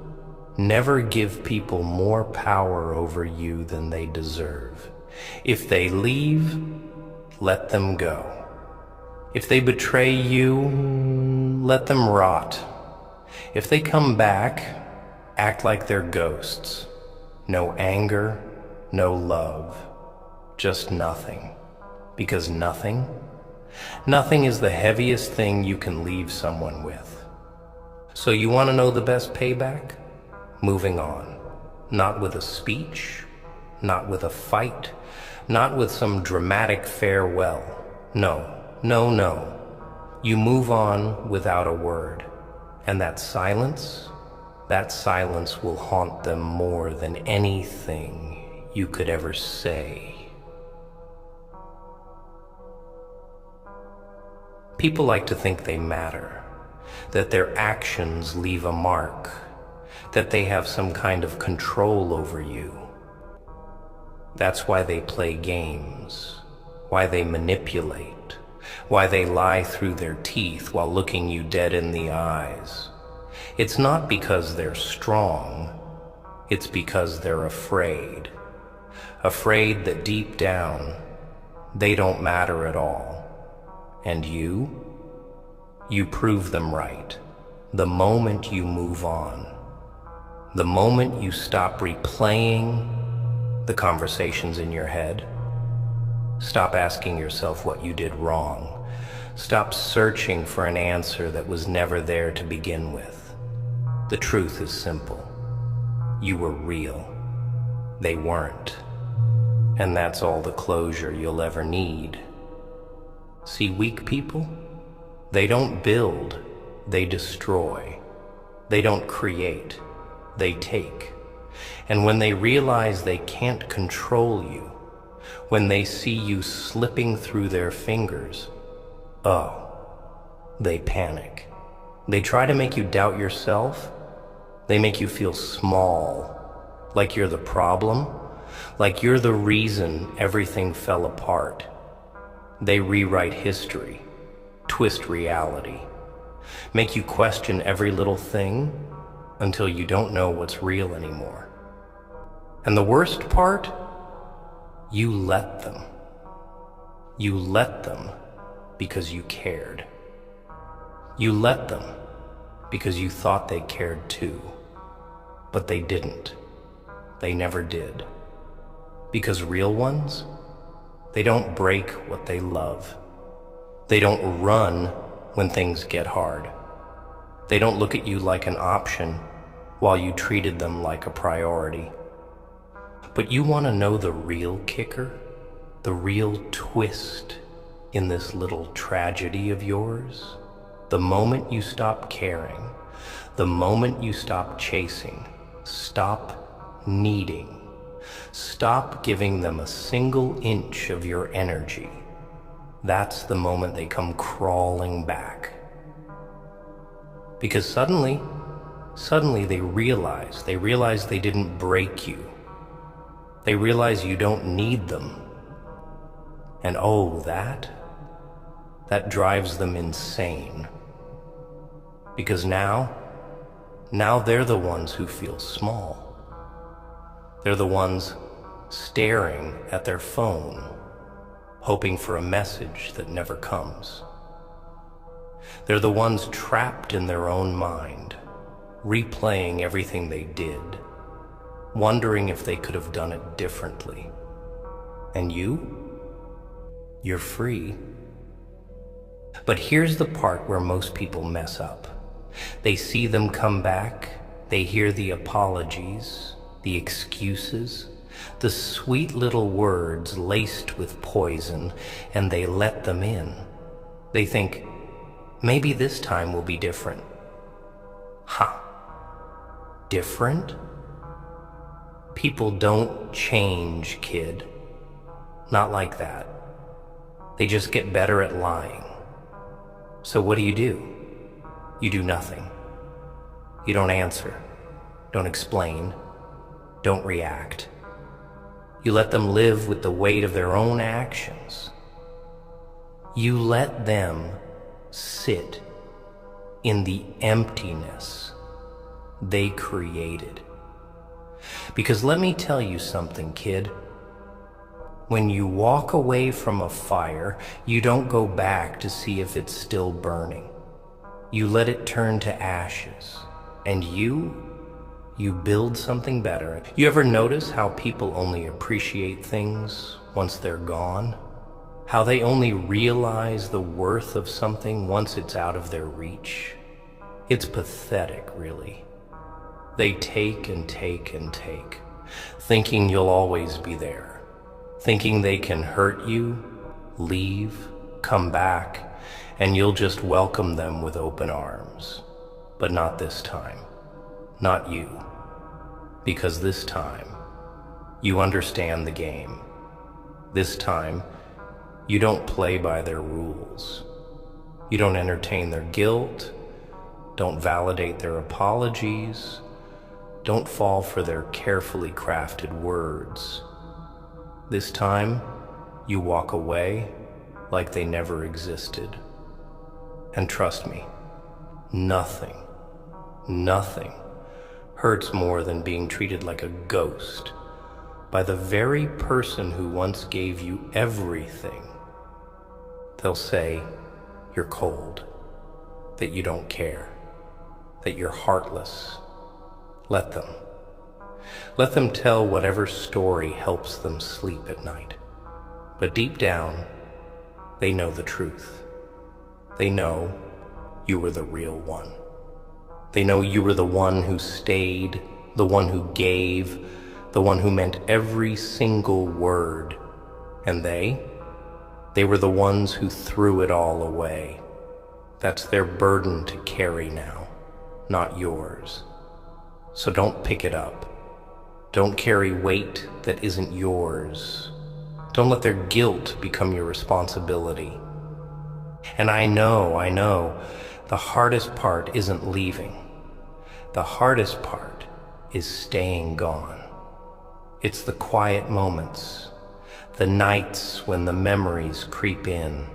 Speaker 1: never give people more power over you than they deserve. If they leave, let them go. If they betray you, let them rot. If they come back, act like they're ghosts. No anger, no love, just nothing. Because nothing is the heaviest thing you can leave someone with. So you want to know the best payback? Moving on. Not with a speech, not with a fight, not with some dramatic farewell. No. You move on without a word. And that silence will haunt them more than anything you could ever say. People like to think they matter, that their actions leave a mark, that they have some kind of control over you. That's why they play games, why they manipulate, why they lie through their teeth while looking you dead in the eyes. It's not because they're strong, it's because they're afraid. Afraid that deep down, they don't matter at all. And you prove them right. The moment you move on, the moment you stop replaying the conversations in your head, stop asking yourself what you did wrong, stop searching for an answer that was never there to begin with. The truth is simple. You were real. They weren't. And that's all the closure you'll ever need. See, weak people, they don't build, they destroy. They don't create, they take. And when they realize they can't control you, when they see you slipping through their fingers, they panic. They try to make you doubt yourself. They make you feel small, like you're the problem, like you're the reason everything fell apart. They rewrite history, twist reality, make you question every little thing until you don't know what's real anymore. And the worst part, you let them. You let them because you cared. You let them because you thought they cared too. But they didn't. They never did. Because real ones, they don't break what they love. They don't run when things get hard. They don't look at you like an option while you treated them like a priority. But you want to know the real kicker? The real twist in this little tragedy of yours? The moment you stop caring, the moment you stop chasing, stop needing, stop giving them a single inch of your energy, that's the moment they come crawling back. Because suddenly they realize they didn't break you. They realize you don't need them. And that drives them insane. Because now they're the ones who feel small. They're the ones staring at their phone, hoping for a message that never comes. They're the ones trapped in their own mind, replaying everything they did, wondering if they could have done it differently. And you're free. But here's the part where most people mess up. They see them come back, they hear the apologies, the excuses, the sweet little words laced with poison, and they let them in. They think, maybe this time will be different. Different? People don't change, kid. Not like that. They just get better at lying. So what do? You do nothing. You don't answer, don't explain, don't react. You let them live with the weight of their own actions. You let them sit in the emptiness they created. Because let me tell you something, kid. When you walk away from a fire, you don't go back to see if it's still burning. You let it turn to ashes, and you build something better. You ever notice how people only appreciate things once they're gone? How they only realize the worth of something once it's out of their reach? It's pathetic, really. They take and take and take, thinking you'll always be there, thinking they can hurt you, leave, come back, and you'll just welcome them with open arms. But not this time. Not you. Because this time, you understand the game. This time, you don't play by their rules. You don't entertain their guilt. Don't validate their apologies. Don't fall for their carefully crafted words. This time, you walk away like they never existed. And trust me, nothing Nothing hurts more than being treated like a ghost by the very person who once gave you everything. They'll say you're cold, that you don't care, that you're heartless. Let them. Let them tell whatever story helps them sleep at night. But deep down, they know the truth. They know you were the real one. They know you were the one who stayed, the one who gave, the one who meant every single word. And they were the ones who threw it all away. That's their burden to carry now, not yours. So don't pick it up. Don't carry weight that isn't yours. Don't let their guilt become your responsibility. And I know, the hardest part isn't leaving. The hardest part is staying gone. It's the quiet moments, the nights when the memories creep in,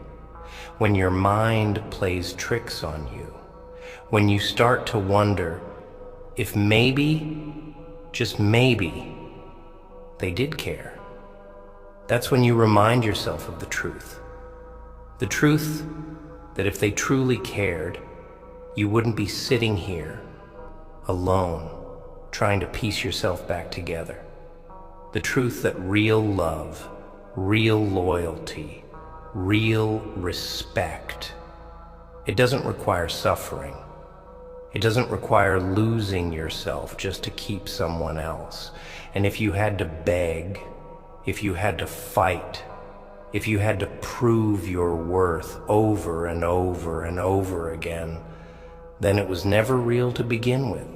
Speaker 1: when your mind plays tricks on you, when you start to wonder if maybe, just maybe, they did care. That's when you remind yourself of the truth. The truth that if they truly cared, you wouldn't be sitting here alone, trying to piece yourself back together. The truth that real love, real loyalty, real respect, it doesn't require suffering. It doesn't require losing yourself just to keep someone else. And if you had to beg, if you had to fight, if you had to prove your worth over and over and over again, then it was never real to begin with.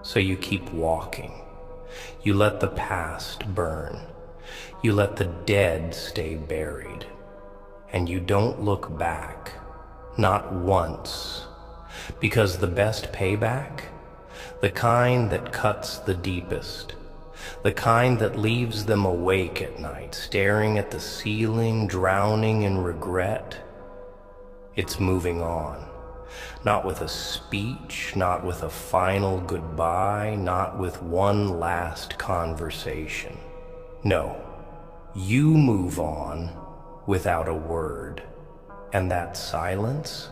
Speaker 1: So you keep walking. You let the past burn. You let the dead stay buried. And you don't look back, not once. Because the best payback, the kind that cuts the deepest, the kind that leaves them awake at night, staring at the ceiling, drowning in regret, it's moving on. Not with a speech, not with a final goodbye, not with one last conversation. No, you move on without a word. And that silence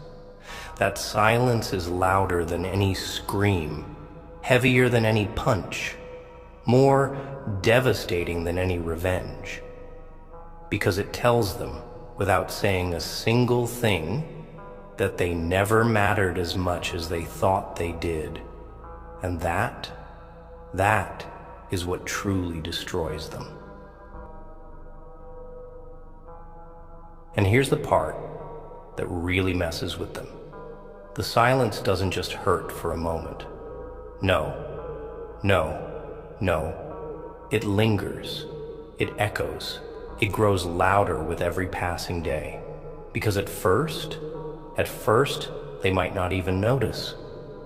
Speaker 1: is louder than any scream, heavier than any punch, more devastating than any revenge. Because it tells them, without saying a single thing, that they never mattered as much as they thought they did. And that is what truly destroys them. And here's the part that really messes with them. The silence doesn't just hurt for a moment. No. It lingers. It echoes. It grows louder with every passing day. Because at first, they might not even notice.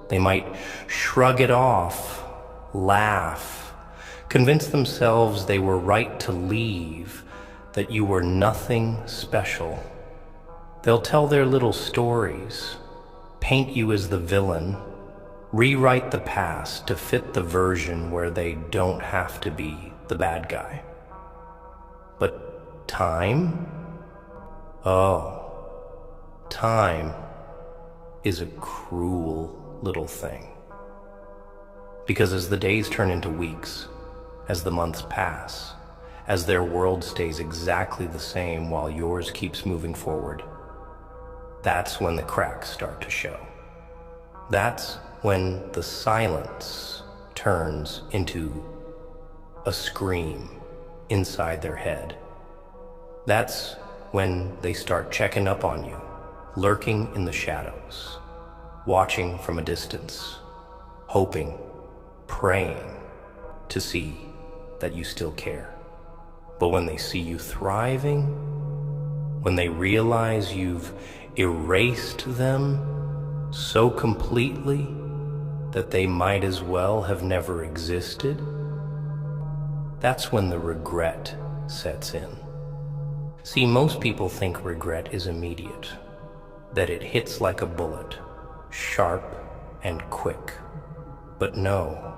Speaker 1: They might shrug it off, laugh, convince themselves they were right to leave, that you were nothing special. They'll tell their little stories, paint you as the villain, rewrite the past to fit the version where they don't have to be the bad guy. But time? Oh. Time is a cruel little thing. Because as the days turn into weeks, as the months pass, as their world stays exactly the same while yours keeps moving forward, that's when the cracks start to show. That's when the silence turns into a scream inside their head. That's when they start checking up on you, lurking in the shadows, watching from a distance, hoping, praying to see that you still care. But when they see you thriving, when they realize you've erased them so completely that they might as well have never existed, that's when the regret sets in. See, most people think regret is immediate, that it hits like a bullet, sharp and quick. But no,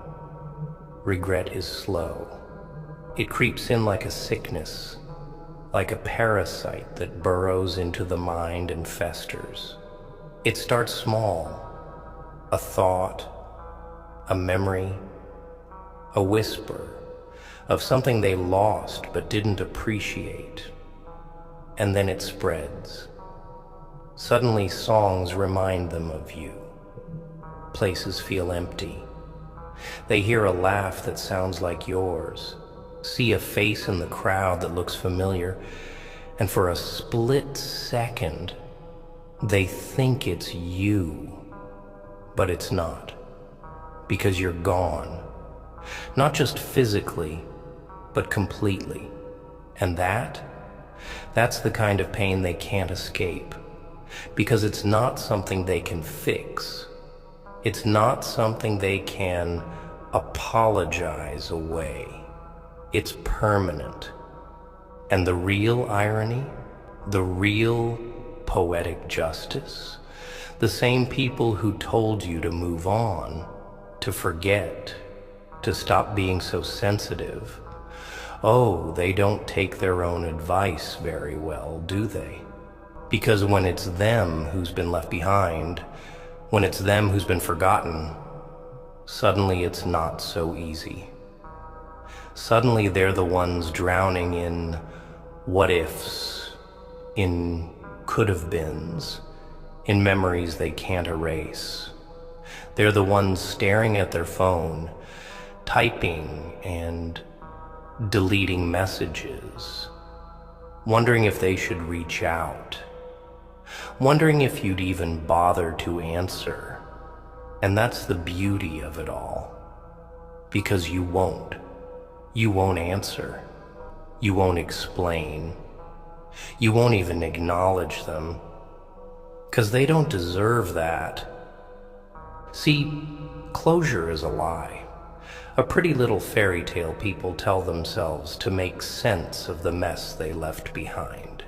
Speaker 1: regret is slow. It creeps in like a sickness, like a parasite that burrows into the mind and festers. It starts small, a thought, a memory, a whisper of something they lost but didn't appreciate. And then it spreads. Suddenly songs remind them of you. Places feel empty. They hear a laugh that sounds like yours, see a face in the crowd that looks familiar, and for a split second, they think it's you. But it's not, because you're gone. Not just physically, but completely. And that's the kind of pain they can't escape, because it's not something they can fix. It's not something they can apologize away. It's permanent. And the real irony, the real poetic justice, the same people who told you to move on, to forget, to stop being so sensitive, oh, they don't take their own advice very well, do they? Because when it's them who's been left behind, when it's them who's been forgotten, suddenly it's not so easy. Suddenly they're the ones drowning in what ifs, in could have beens, in memories they can't erase. They're the ones staring at their phone, typing and deleting messages, wondering if they should reach out, wondering if you'd even bother to answer. And that's the beauty of it all, because you won't. You won't answer. You won't explain. You won't even acknowledge them, because they don't deserve that. See, closure is a lie. A pretty little fairy tale people tell themselves to make sense of the mess they left behind.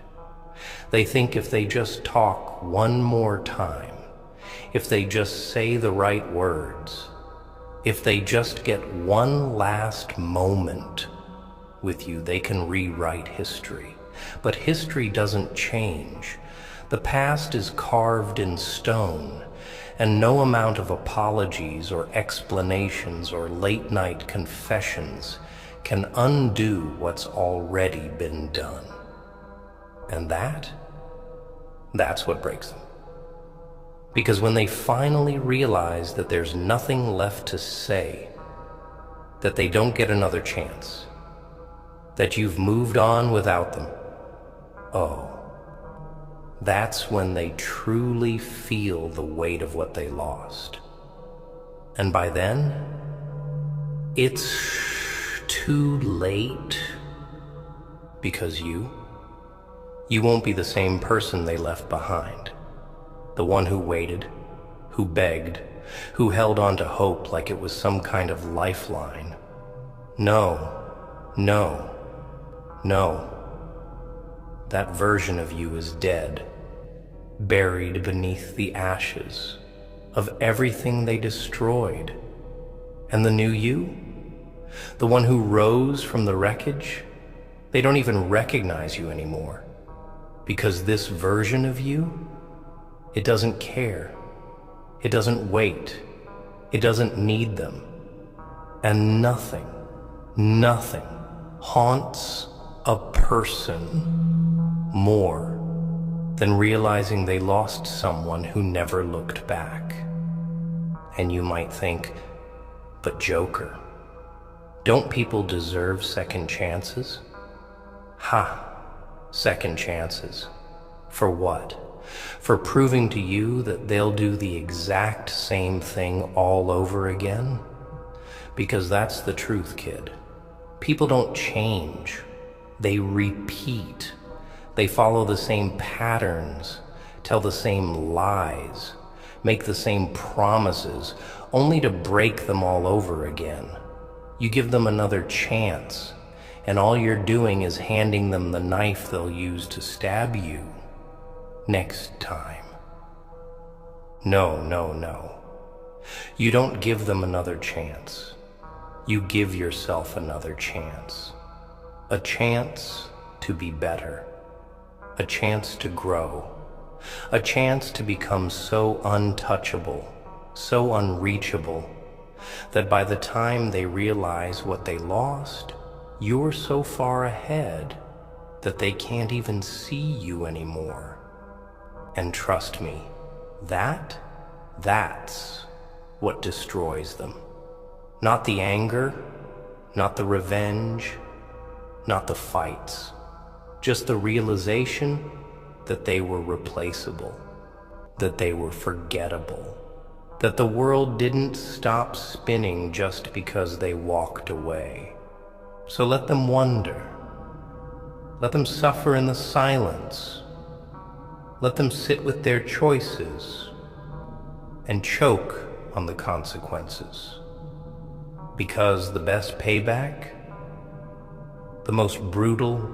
Speaker 1: They think if they just talk one more time, if they just say the right words, if they just get one last moment with you, they can rewrite history. But history doesn't change. The past is carved in stone, and no amount of apologies or explanations or late-night confessions can undo what's already been done. And that's what breaks them. Because when they finally realize that there's nothing left to say, that they don't get another chance, that you've moved on without them, oh, that's when they truly feel the weight of what they lost. And by then, it's too late, because you won't be the same person they left behind. The one who waited, who begged, who held on to hope like it was some kind of lifeline. No, no, no. That version of you is dead, buried beneath the ashes of everything they destroyed. And the new you, the one who rose from the wreckage, they don't even recognize you anymore. Because this version of you, it doesn't care. It doesn't wait. It doesn't need them. And nothing haunts a person more than realizing they lost someone who never looked back. And you might think, but Joker, don't people deserve second chances? Ha! Second chances. For what? For proving to you that they'll do the exact same thing all over again? Because that's the truth, kid. People don't change. They repeat. They follow the same patterns, tell the same lies, make the same promises, only to break them all over again. You give them another chance, and all you're doing is handing them the knife they'll use to stab you next time. No, no, no. You don't give them another chance. You give yourself another chance. A chance to be better. A chance to grow. A chance to become so untouchable, so unreachable, that by the time they realize what they lost, you're so far ahead that they can't even see you anymore. And trust me, that's what destroys them. Not the anger, not the revenge, not the fights. Just the realization that they were replaceable, that they were forgettable, that the world didn't stop spinning just because they walked away. So let them wonder. Let them suffer in the silence. Let them sit with their choices and choke on the consequences. Because the best payback, the most brutal,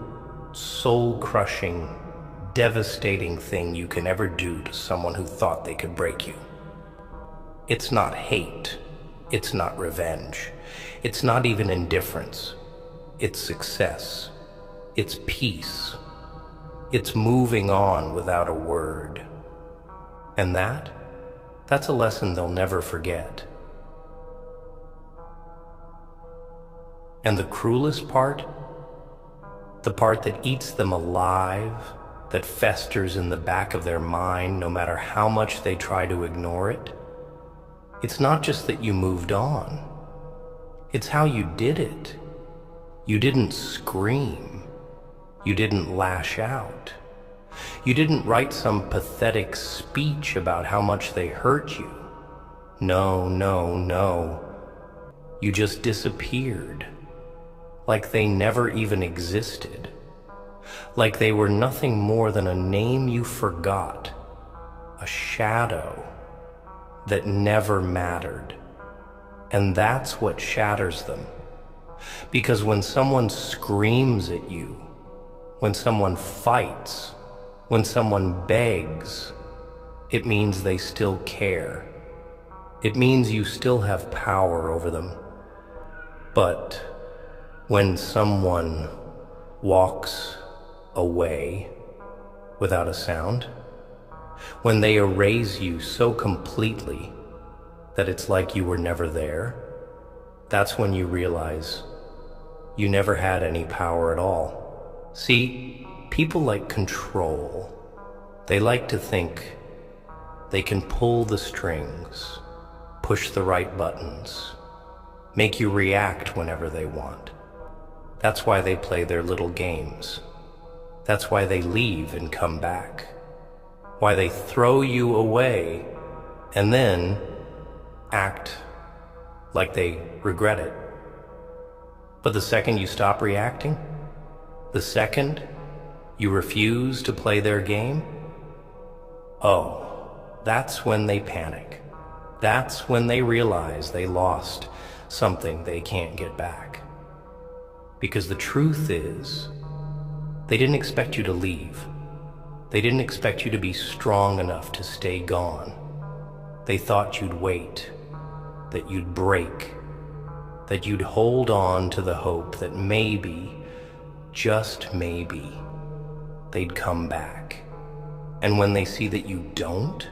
Speaker 1: soul-crushing, devastating thing you can ever do to someone who thought they could break you, it's not hate, it's not revenge, it's not even indifference, it's success, it's peace, it's moving on without a word. And that's a lesson they'll never forget. And the cruelest part, the part that eats them alive, that festers in the back of their mind no matter how much they try to ignore it, it's not just that you moved on. It's how you did it. You didn't scream. You didn't lash out. You didn't write some pathetic speech about how much they hurt you. No, no, no. You just disappeared. Like they never even existed. Like they were nothing more than a name you forgot. A shadow that never mattered. And that's what shatters them. Because when someone screams at you, when someone fights, when someone begs, it means they still care. It means you still have power over them. But when someone walks away without a sound, when they erase you so completely that it's like you were never there, that's when you realize you never had any power at all. See, people like control. They like to think they can pull the strings, push the right buttons, make you react whenever they want. That's why they play their little games. That's why they leave and come back. Why they throw you away and then act like they regret it. But the second you stop reacting, the second you refuse to play their game, oh, that's when they panic. That's when they realize they lost something they can't get back. Because the truth is, they didn't expect you to leave. They didn't expect you to be strong enough to stay gone. They thought you'd wait, that you'd break, that you'd hold on to the hope that maybe, just maybe, they'd come back. And when they see that you don't,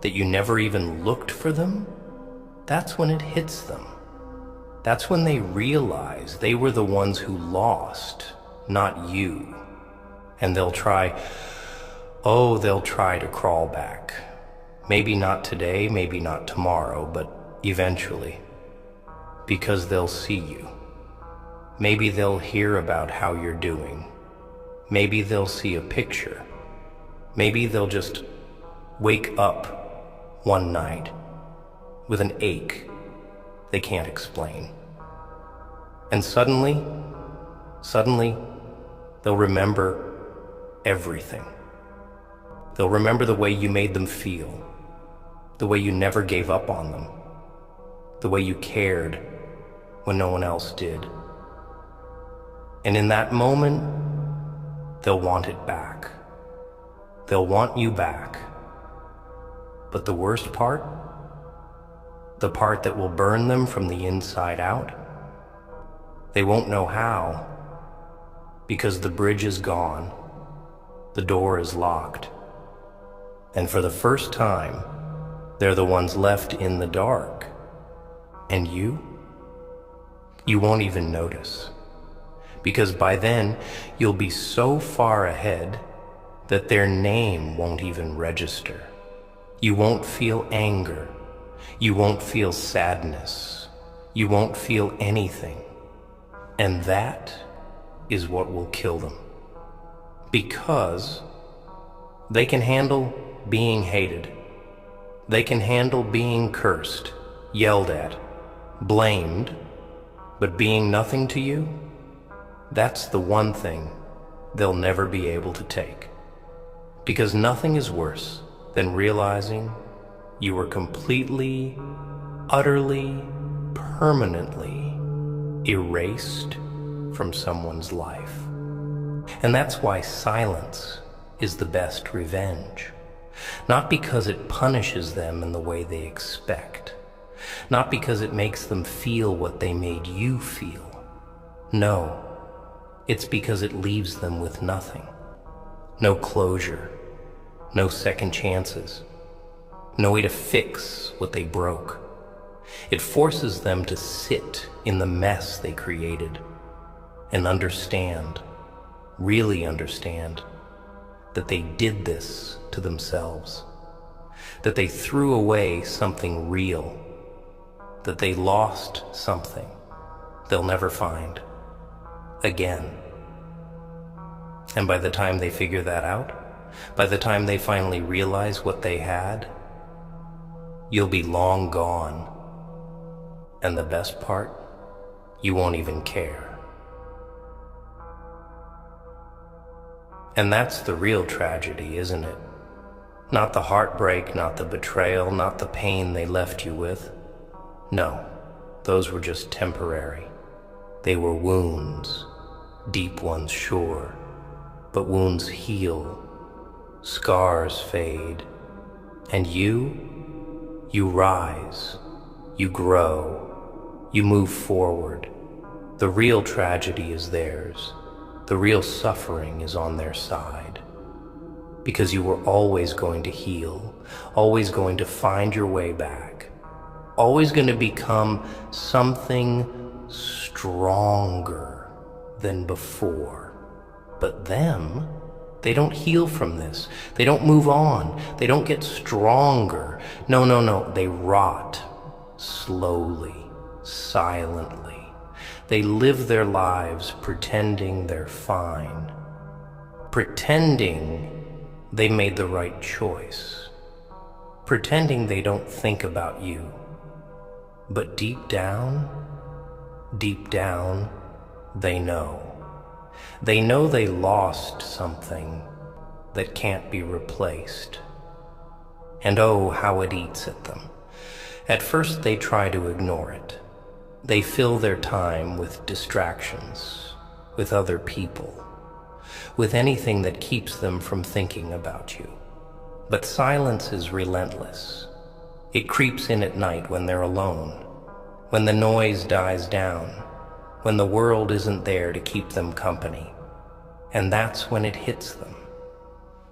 Speaker 1: that you never even looked for them, that's when it hits them. That's when they realize they were the ones who lost, not you. And they'll try to crawl back. Maybe not today, maybe not tomorrow, but eventually. Because they'll see you. Maybe they'll hear about how you're doing. Maybe they'll see a picture. Maybe they'll just wake up one night with an ache they can't explain. And suddenly, they'll remember everything. They'll remember the way you made them feel, the way you never gave up on them, the way you cared when no one else did. And in that moment, they'll want it back. They'll want you back. But the worst part? The part that will burn them from the inside out? They won't know how, because the bridge is gone, the door is locked, and for the first time, they're the ones left in the dark. And you won't even notice, because by then you'll be so far ahead that their name won't even register. You won't feel anger. You won't feel sadness. You won't feel anything. And that is what will kill them. Because they can handle being hated. They can handle being cursed, yelled at, blamed, but being nothing to you, that's the one thing they'll never be able to take. Because nothing is worse than realizing you were completely, utterly, permanently erased from someone's life. And that's why silence is the best revenge. Not because it punishes them in the way they expect. Not because it makes them feel what they made you feel. No, it's because it leaves them with nothing. No closure, no second chances, no way to fix what they broke. It forces them to sit in the mess they created and understand, really understand, that they did this to themselves, that they threw away something real, that they lost something they'll never find again. And by the time they figure that out, by the time they finally realize what they had, you'll be long gone. And the best part, you won't even care. And that's the real tragedy, isn't it? Not the heartbreak, not the betrayal, not the pain they left you with. No, those were just temporary. They were wounds, deep ones, sure, but wounds heal, scars fade, and you rise, you grow, you move forward. The real tragedy is theirs. The real suffering is on their side. Because you were always going to heal, always going to find your way back, always going to become something stronger than before. But them, they don't heal from this. They don't move on. They don't get stronger. No. They rot slowly, silently. They live their lives pretending they're fine, pretending they made the right choice, pretending they don't think about you. But deep down, they know. They know they lost something that can't be replaced. And oh, how it eats at them. At first they try to ignore it. They fill their time with distractions, with other people, with anything that keeps them from thinking about you. But silence is relentless. It creeps in at night when they're alone, when the noise dies down, when the world isn't there to keep them company. And that's when it hits them.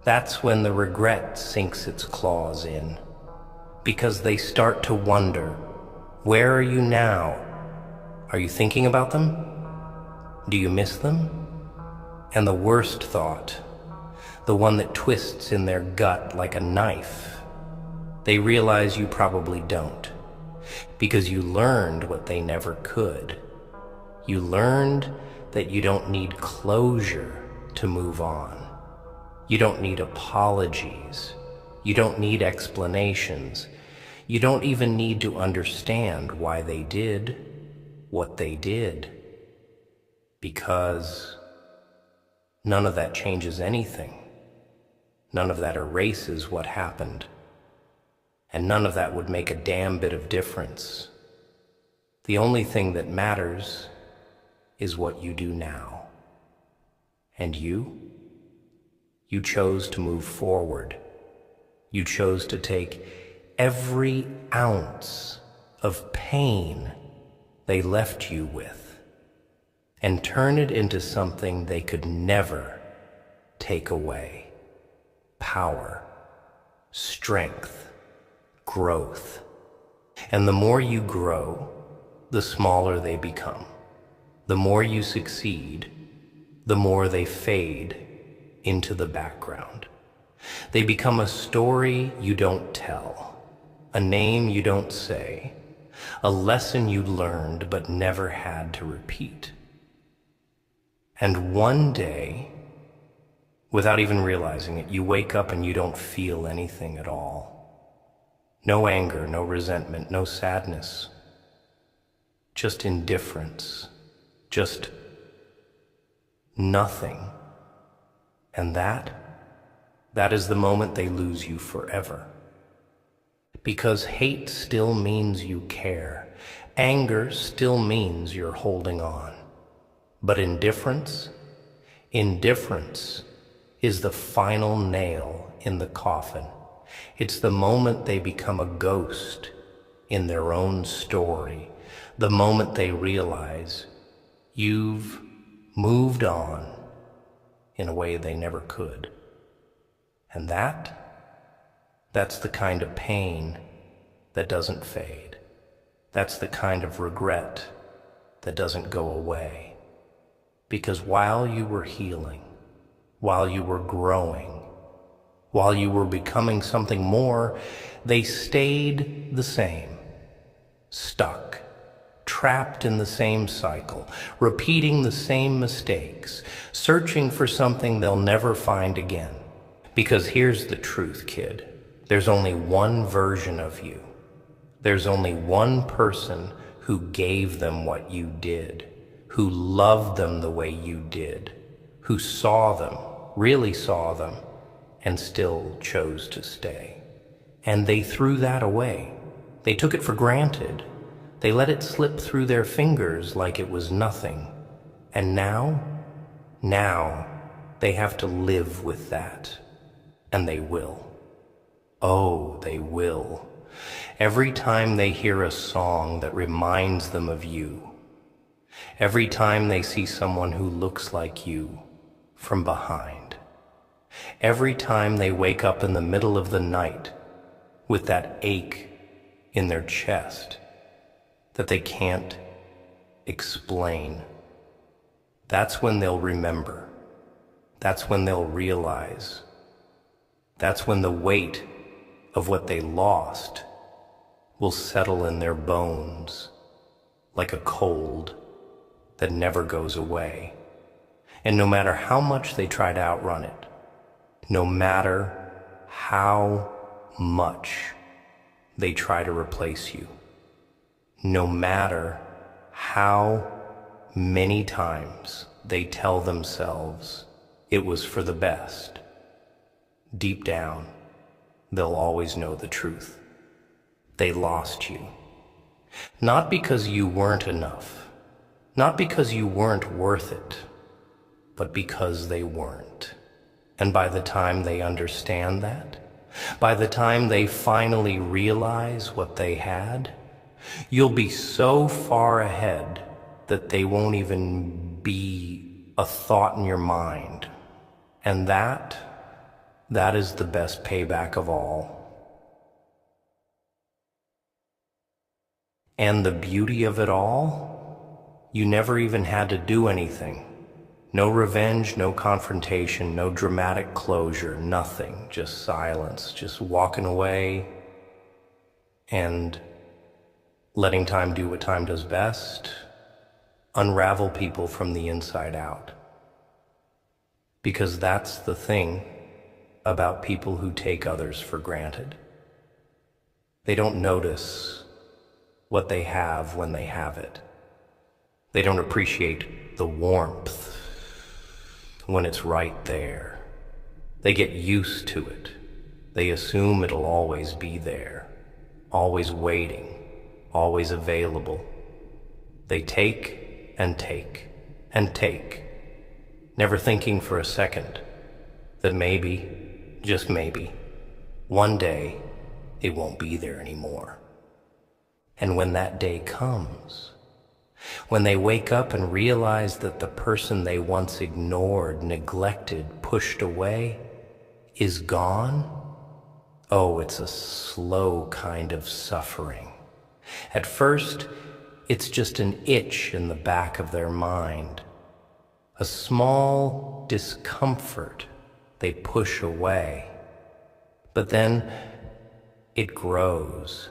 Speaker 1: That's when the regret sinks its claws in, because they start to wonder, where are you now? Are you thinking about them? Do you miss them? And the worst thought, the one that twists in their gut like a knife, they realize you probably don't, because you learned what they never could. You learned that you don't need closure to move on. You don't need apologies. You don't need explanations. You don't even need to understand why they did what they did, because none of that changes anything. None of that erases what happened. And none of that would make a damn bit of difference. The only thing that matters is what you do now. And you chose to move forward. You chose to take every ounce of pain they left you with and turn it into something they could never take away. Power, strength, growth. And the more you grow, the smaller they become. The more you succeed, the more they fade into the background. They become a story you don't tell, a name you don't say, a lesson you learned but never had to repeat. And one day, without even realizing it, you wake up and you don't feel anything at all. No anger, no resentment, no sadness, just indifference, just nothing. And that is the moment they lose you forever. Because hate still means you care. Anger still means you're holding on. But indifference is the final nail in the coffin. It's the moment they become a ghost in their own story. The moment they realize you've moved on in a way they never could. And that's the kind of pain that doesn't fade. That's the kind of regret that doesn't go away. Because while you were healing, while you were growing, while you were becoming something more, they stayed the same, stuck, trapped in the same cycle, repeating the same mistakes, searching for something they'll never find again. Because here's the truth, kid. There's only one version of you. There's only one person who gave them what you did, who loved them the way you did, who saw them, really saw them, and still chose to stay. And they threw that away. They took it for granted. They let it slip through their fingers like it was nothing. And now they have to live with that. And they will. Oh, they will. Every time they hear a song that reminds them of you, every time they see someone who looks like you from behind, every time they wake up in the middle of the night with that ache in their chest that they can't explain, that's when they'll remember. That's when they'll realize. That's when the weight of what they lost will settle in their bones like a cold that never goes away. And no matter how much they try to outrun it, no matter how much they try to replace you, no matter how many times they tell themselves it was for the best, deep down, they'll always know the truth. They lost you. Not because you weren't enough, not because you weren't worth it, but because they weren't. And by the time they understand that, by the time they finally realize what they had, you'll be so far ahead that they won't even be a thought in your mind. And that is the best payback of all. And the beauty of it all, you never even had to do anything. No revenge, no confrontation, no dramatic closure, nothing. Just silence, just walking away and letting time do what time does best, unravel people from the inside out. Because that's the thing about people who take others for granted. They don't notice what they have when they have it. They don't appreciate the warmth when it's right there. They get used to it. They assume it'll always be there, always waiting, always available. They take and take and take, never thinking for a second that maybe, just maybe, one day it won't be there anymore. And when that day comes, when they wake up and realize that the person they once ignored, neglected, pushed away is gone, oh, it's a slow kind of suffering. At first, it's just an itch in the back of their mind, a small discomfort they push away. But then it grows.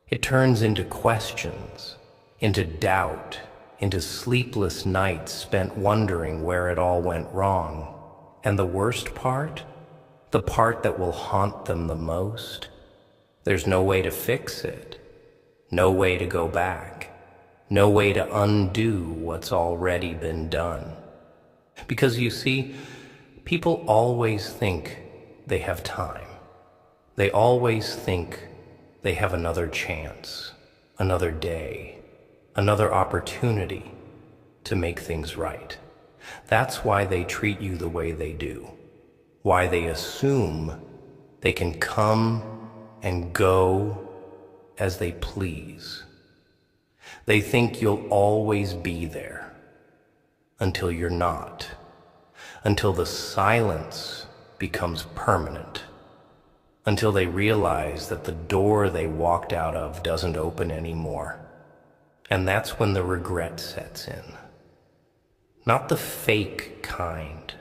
Speaker 1: It turns into questions, into doubt, into sleepless nights spent wondering where it all went wrong. And the worst part, the part that will haunt them the most, there's no way to fix it, no way to go back, no way to undo what's already been done. Because you see, people always think they have time. They always think they have another chance, another day, another opportunity to make things right. That's why they treat you the way they do, why they assume they can come and go as they please. They think you'll always be there until you're not, until the silence becomes permanent, until they realize that the door they walked out of doesn't open anymore. And that's when the regret sets in. Not the fake kind,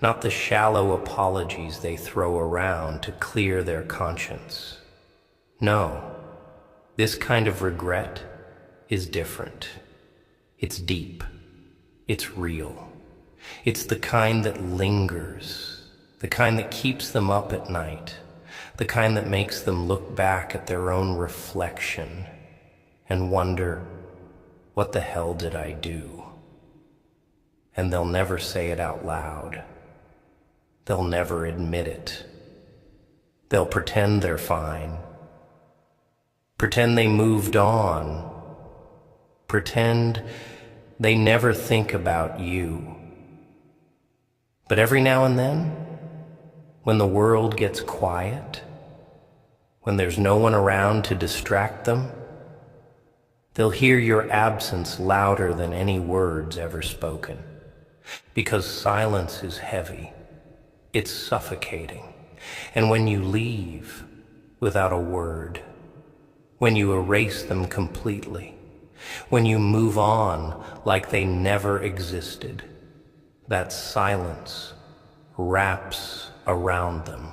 Speaker 1: not the shallow apologies they throw around to clear their conscience. No, this kind of regret is different. It's deep. It's real. It's the kind that lingers, the kind that keeps them up at night, the kind that makes them look back at their own reflection and wonder, what the hell did I do? And they'll never say it out loud. They'll never admit it. They'll pretend they're fine. Pretend they moved on. Pretend they never think about you. But every now and then, when the world gets quiet, when there's no one around to distract them, they'll hear your absence louder than any words ever spoken. Because silence is heavy. It's suffocating. And when you leave without a word, when you erase them completely, when you move on like they never existed, that silence wraps around them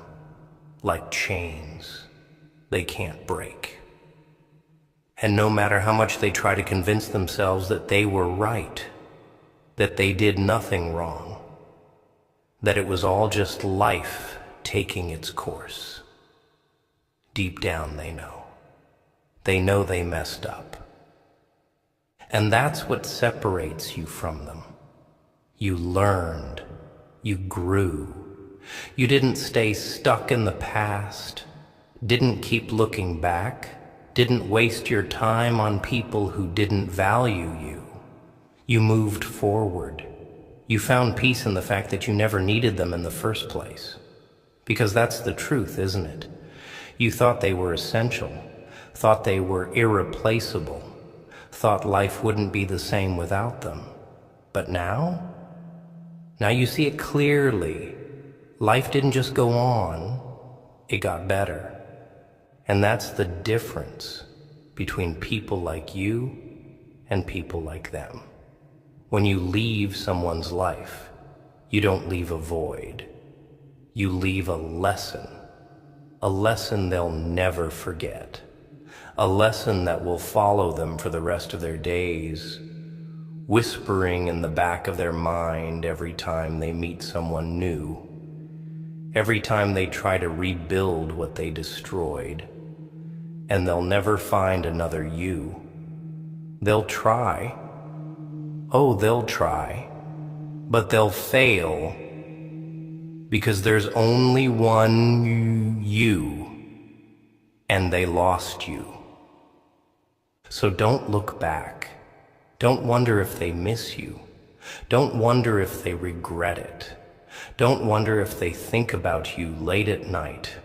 Speaker 1: like chains they can't break. And no matter how much they try to convince themselves that they were right, that they did nothing wrong, that it was all just life taking its course, deep down they know. They know they messed up. And that's what separates you from them. You learned. You grew. You didn't stay stuck in the past, didn't keep looking back, didn't waste your time on people who didn't value you. You moved forward. You found peace in the fact that you never needed them in the first place. Because that's the truth, isn't it? You thought they were essential, thought they were irreplaceable, thought life wouldn't be the same without them. But now you see it clearly. Life didn't just go on, it got better. And that's the difference between people like you and people like them. When you leave someone's life, you don't leave a void. You leave a lesson they'll never forget, a lesson that will follow them for the rest of their days, whispering in the back of their mind every time they meet someone new, every time they try to rebuild what they destroyed. And they'll never find another you. They'll try. Oh, they'll try. But they'll fail because there's only one you, and they lost you. So don't look back. Don't wonder if they miss you. Don't wonder if they regret it. Don't wonder if they think about you late at night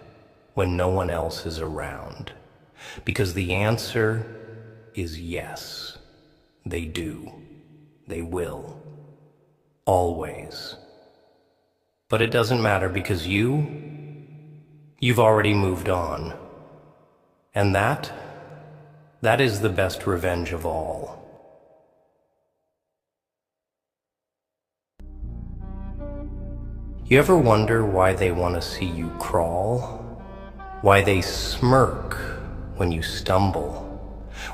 Speaker 1: when no one else is around. Because the answer is yes. They do. They will. Always. But it doesn't matter because you've already moved on. And that is the best revenge of all. You ever wonder why they want to see you crawl? Why they smirk when you stumble?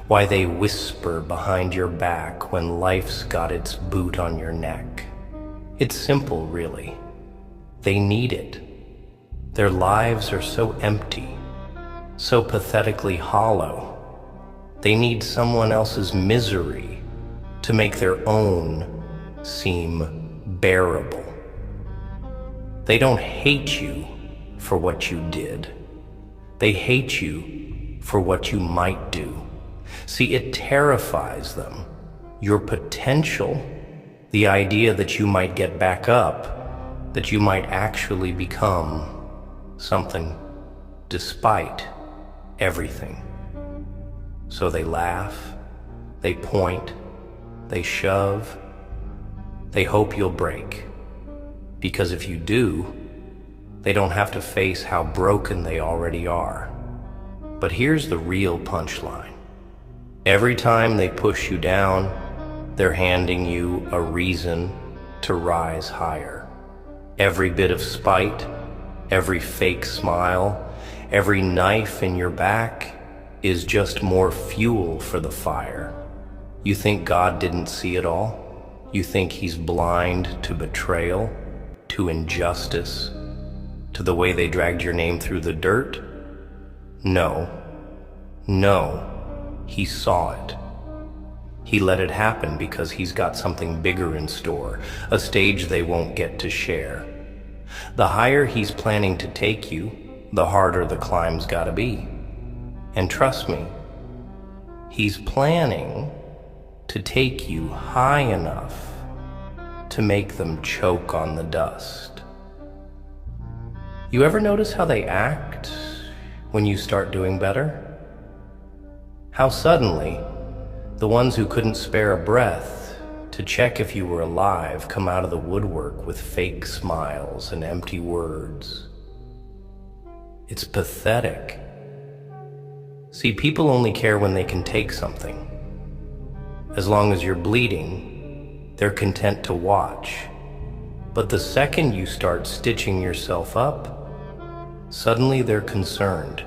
Speaker 1: Why they whisper behind your back when life's got its boot on your neck? It's simple, really. They need it. Their lives are so empty, so pathetically hollow. They need someone else's misery to make their own seem bearable. They don't hate you for what you did. They hate you for what you might do. See, it terrifies them. Your potential, the idea that you might get back up, that you might actually become something despite everything. So they laugh, they point, they shove, they hope you'll break. Because if you do, they don't have to face how broken they already are. But here's the real punchline. Every time they push you down, they're handing you a reason to rise higher. Every bit of spite, every fake smile, every knife in your back is just more fuel for the fire. You think God didn't see it all? You think he's blind to betrayal, to injustice, to the way they dragged your name through the dirt? No, he saw it. He let it happen because he's got something bigger in store, a stage they won't get to share. The higher he's planning to take you, the harder the climb's gotta be. And trust me, he's planning to take you high enough to make them choke on the dust. You ever notice how they act when you start doing better? How suddenly, the ones who couldn't spare a breath to check if you were alive come out of the woodwork with fake smiles and empty words. It's pathetic. See, people only care when they can take something. As long as you're bleeding, they're content to watch. But the second you start stitching yourself up, suddenly they're concerned.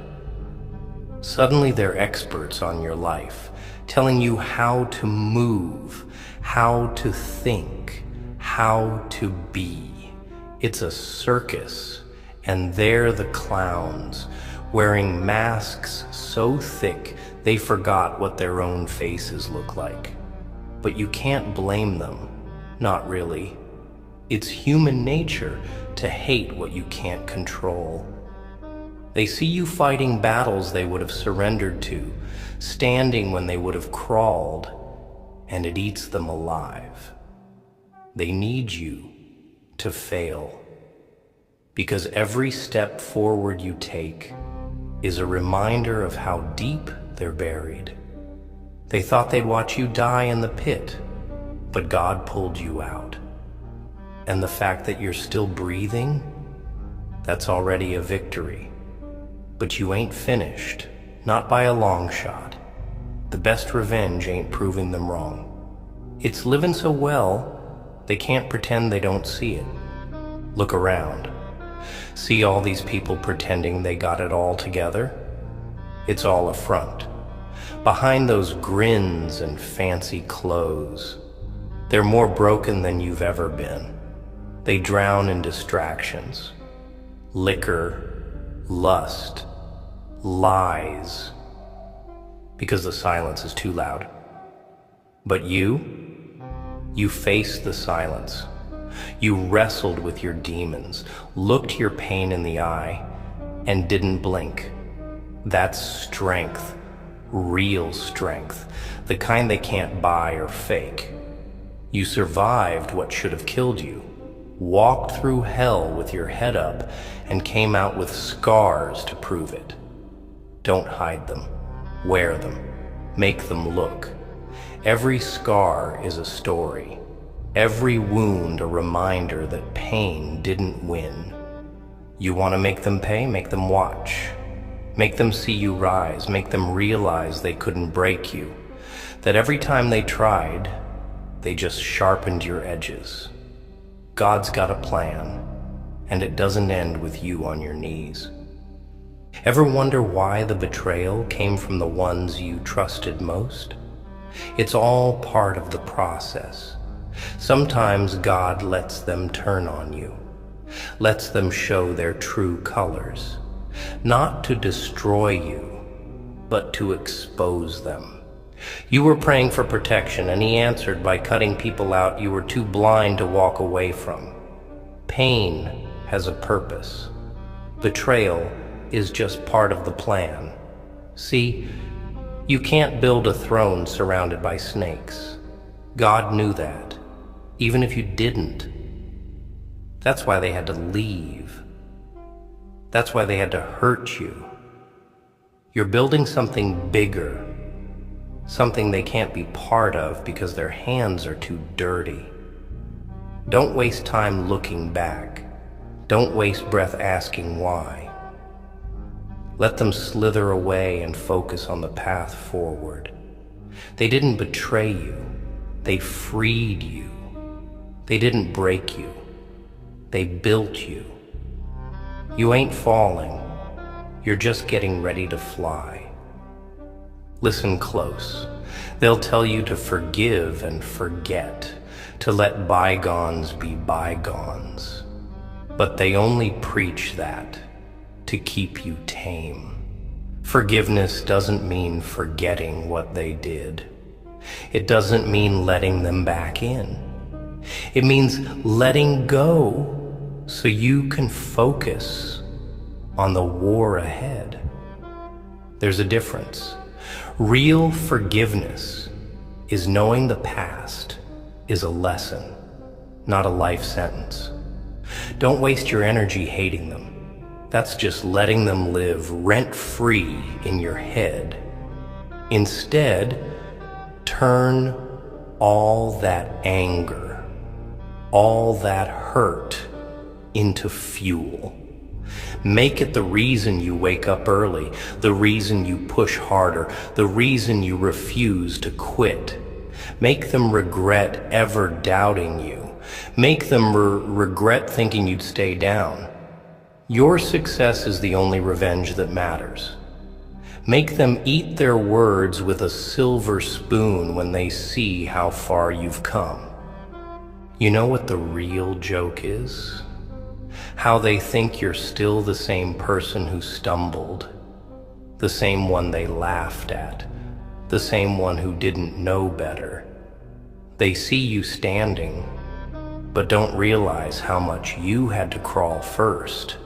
Speaker 1: Suddenly they're experts on your life, telling you how to move, how to think, how to be. It's a circus, and they're the clowns, wearing masks so thick they forgot what their own faces look like. But you can't blame them, not really. It's human nature to hate what you can't control. They see you fighting battles they would have surrendered to, standing when they would have crawled, and it eats them alive. They need you to fail, because every step forward you take is a reminder of how deep they're buried. They thought they'd watch you die in the pit, but God pulled you out. And the fact that you're still breathing, that's already a victory. But you ain't finished, not by a long shot. The best revenge ain't proving them wrong. It's living so well, they can't pretend they don't see it. Look around. See all these people pretending they got it all together? It's all a front. Behind those grins and fancy clothes, they're more broken than you've ever been. They drown in distractions, liquor, lust, lies, because the silence is too loud. But you faced the silence. You wrestled with your demons, looked your pain in the eye, and didn't blink. That's strength, real strength, the kind they can't buy or fake. You survived what should have killed you, walked through hell with your head up, and came out with scars to prove it. Don't hide them. Wear them. Make them look. Every scar is a story. Every wound a reminder that pain didn't win. You want to make them pay? Make them watch. Make them see you rise. Make them realize they couldn't break you. That every time they tried, they just sharpened your edges. God's got a plan, and it doesn't end with you on your knees. Ever wonder why the betrayal came from the ones you trusted most? It's all part of the process. Sometimes God lets them turn on you, lets them show their true colors, not to destroy you, but to expose them. You were praying for protection, and He answered by cutting people out you were too blind to walk away from. Pain has a purpose. Betrayal is just part of the plan. See, you can't build a throne surrounded by snakes. God knew that, even if you didn't. That's why they had to leave. That's why they had to hurt you. You're building something bigger, something they can't be part of because their hands are too dirty. Don't waste time looking back. Don't waste breath asking why. Let them slither away and focus on the path forward. They didn't betray you. They freed you. They didn't break you. They built you. You ain't falling. You're just getting ready to fly. Listen close. They'll tell you to forgive and forget, to let bygones be bygones. But they only preach that to keep you tame. Forgiveness doesn't mean forgetting what they did. It doesn't mean letting them back in. It means letting go so you can focus on the war ahead. There's a difference. Real forgiveness is knowing the past is a lesson, not a life sentence. Don't waste your energy hating them. That's just letting them live rent-free in your head. Instead, turn all that anger, all that hurt into fuel. Make it the reason you wake up early, the reason you push harder, the reason you refuse to quit. Make them regret ever doubting you. Make them regret thinking you'd stay down. Your success is the only revenge that matters. Make them eat their words with a silver spoon when they see how far you've come. You know what the real joke is? How they think you're still the same person who stumbled, the same one they laughed at, the same one who didn't know better. They see you standing, but don't realize how much you had to crawl first,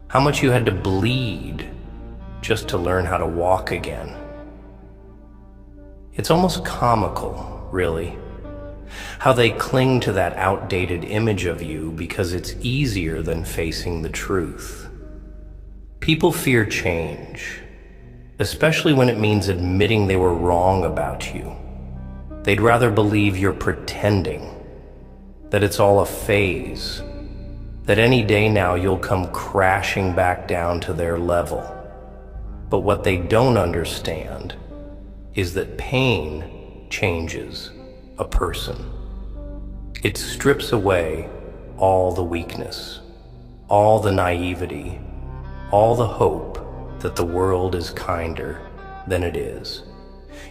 Speaker 1: how much you had to bleed just to learn how to walk again. It's almost comical, really, how they cling to that outdated image of you because it's easier than facing the truth. People fear change, especially when it means admitting they were wrong about you. They'd rather believe you're pretending, that it's all a phase, that any day now you'll come crashing back down to their level. But what they don't understand is that pain changes a person. It strips away all the weakness, all the naivety, all the hope that the world is kinder than it is.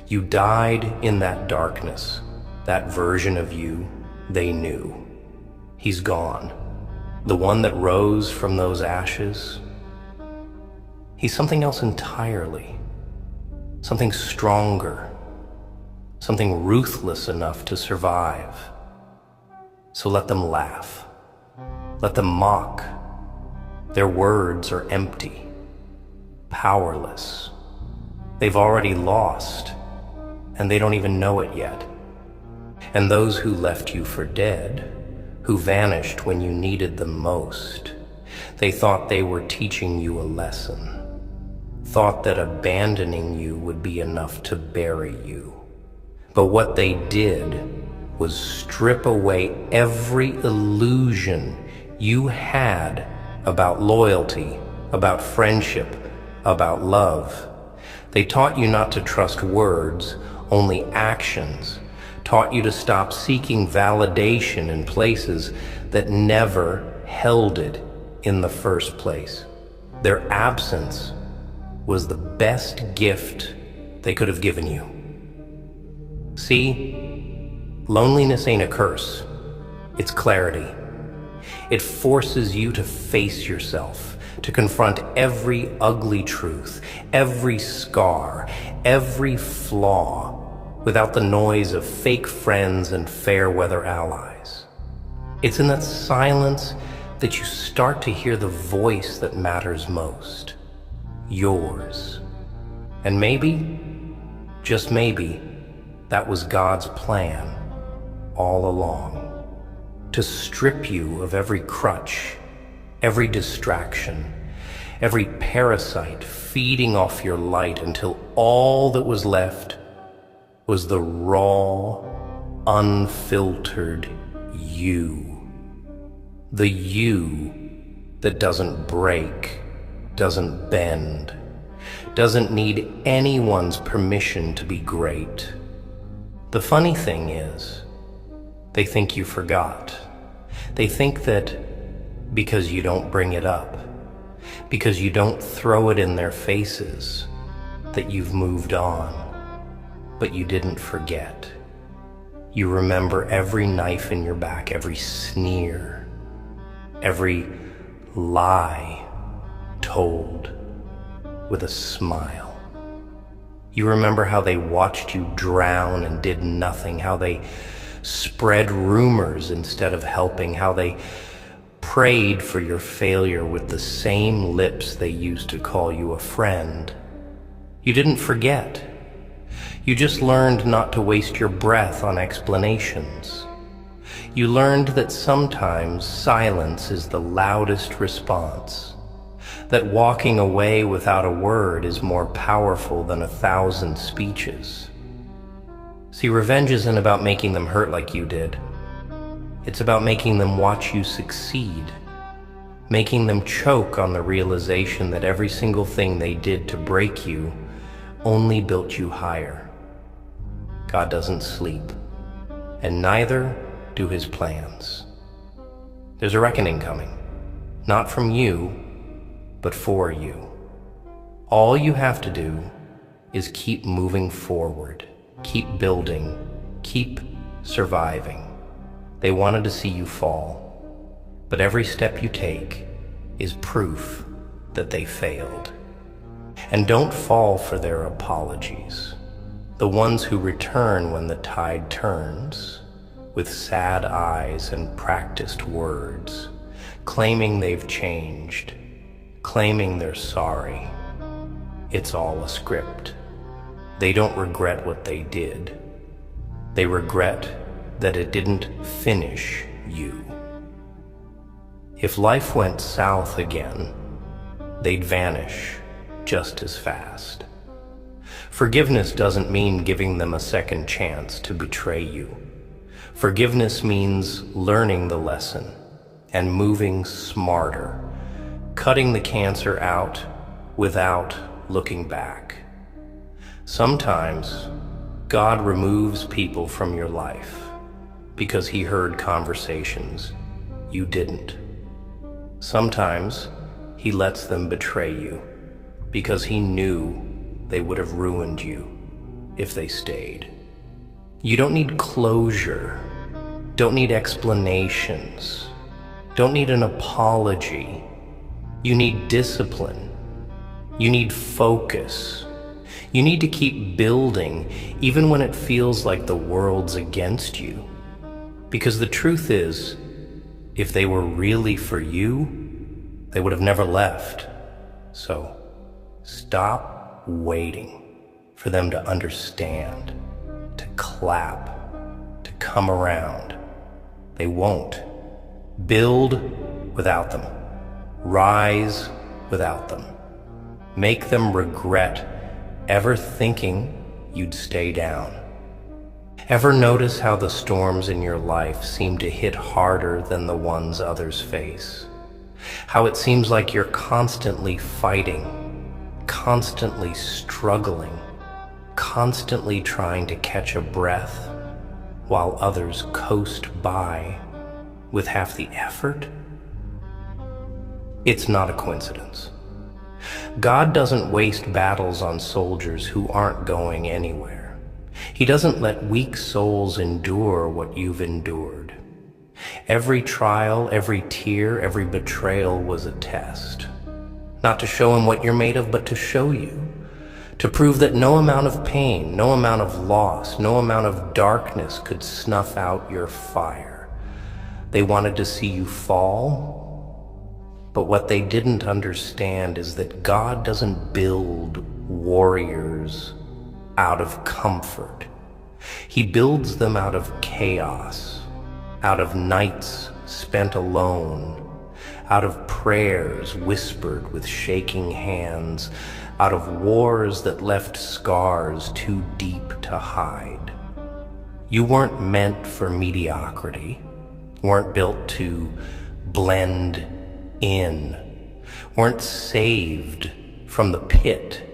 Speaker 1: You died in that darkness, that version of you they knew. He's gone. The one that rose from those ashes, he's something else entirely, something stronger, something ruthless enough to survive. So let them laugh, let them mock. Their words are empty, powerless. They've already lost, and they don't even know it yet. And those who left you for dead, who vanished when you needed them most, they thought they were teaching you a lesson. thought that abandoning you would be enough to bury you. But what they did was strip away every illusion you had about loyalty, about friendship, about love. They taught you not to trust words, only actions. Taught you to stop seeking validation in places that never held it in the first place. Their absence was the best gift they could have given you. See, loneliness ain't a curse, it's clarity. It forces you to face yourself, to confront every ugly truth, every scar, every flaw, without the noise of fake friends and fair weather allies. It's in that silence that you start to hear the voice that matters most, yours. And maybe, just maybe, that was God's plan all along, to strip you of every crutch, every distraction, every parasite feeding off your light until all that was left was the raw, unfiltered you. The you that doesn't break, doesn't bend, doesn't need anyone's permission to be great. The funny thing is, they think you forgot. They think that because you don't bring it up, because you don't throw it in their faces, that you've moved on. But you didn't forget. You remember every knife in your back, every sneer, every lie told with a smile. You remember how they watched you drown and did nothing, how they spread rumors instead of helping, how they prayed for your failure with the same lips they used to call you a friend. You didn't forget. You just learned not to waste your breath on explanations. You learned that sometimes silence is the loudest response, that walking away without a word is more powerful than 1,000 speeches. See, revenge isn't about making them hurt like you did. It's about making them watch you succeed, making them choke on the realization that every single thing they did to break you only built you higher. God doesn't sleep, and neither do his plans. There's a reckoning coming, not from you, but for you. All you have to do is keep moving forward, keep building, keep surviving. They wanted to see you fall, but every step you take is proof that they failed. And don't fall for their apologies. The ones who return when the tide turns, with sad eyes and practiced words, claiming they've changed, claiming they're sorry. It's all a script. They don't regret what they did. They regret that it didn't finish you. If life went south again, they'd vanish just as fast. Forgiveness doesn't mean giving them a second chance to betray you. Forgiveness means learning the lesson and moving smarter, cutting the cancer out without looking back. Sometimes God removes people from your life because he heard conversations you didn't. Sometimes he lets them betray you because he knew they would have ruined you if they stayed. You don't need closure, don't need explanations, don't need an apology. You need discipline. You need focus. You need to keep building even when it feels like the world's against you. Because the truth is, if they were really for you, they would have never left. So stop waiting for them to understand, to clap, to come around. They won't. Build without them. Rise without them. Make them regret ever thinking you'd stay down. Ever notice how the storms in your life seem to hit harder than the ones others face? How it seems like you're constantly fighting, constantly struggling, constantly trying to catch a breath while others coast by with half the effort? It's not a coincidence. God doesn't waste battles on soldiers who aren't going anywhere. He doesn't let weak souls endure what you've endured. Every trial, every tear, every betrayal was a test. Not to show him what you're made of, but to show you. To prove that no amount of pain, no amount of loss, no amount of darkness could snuff out your fire. They wanted to see you fall, but what they didn't understand is that God doesn't build warriors out of comfort. He builds them out of chaos, out of nights spent alone, out of prayers whispered with shaking hands, out of wars that left scars too deep to hide. You weren't meant for mediocrity, weren't built to blend in, weren't saved from the pit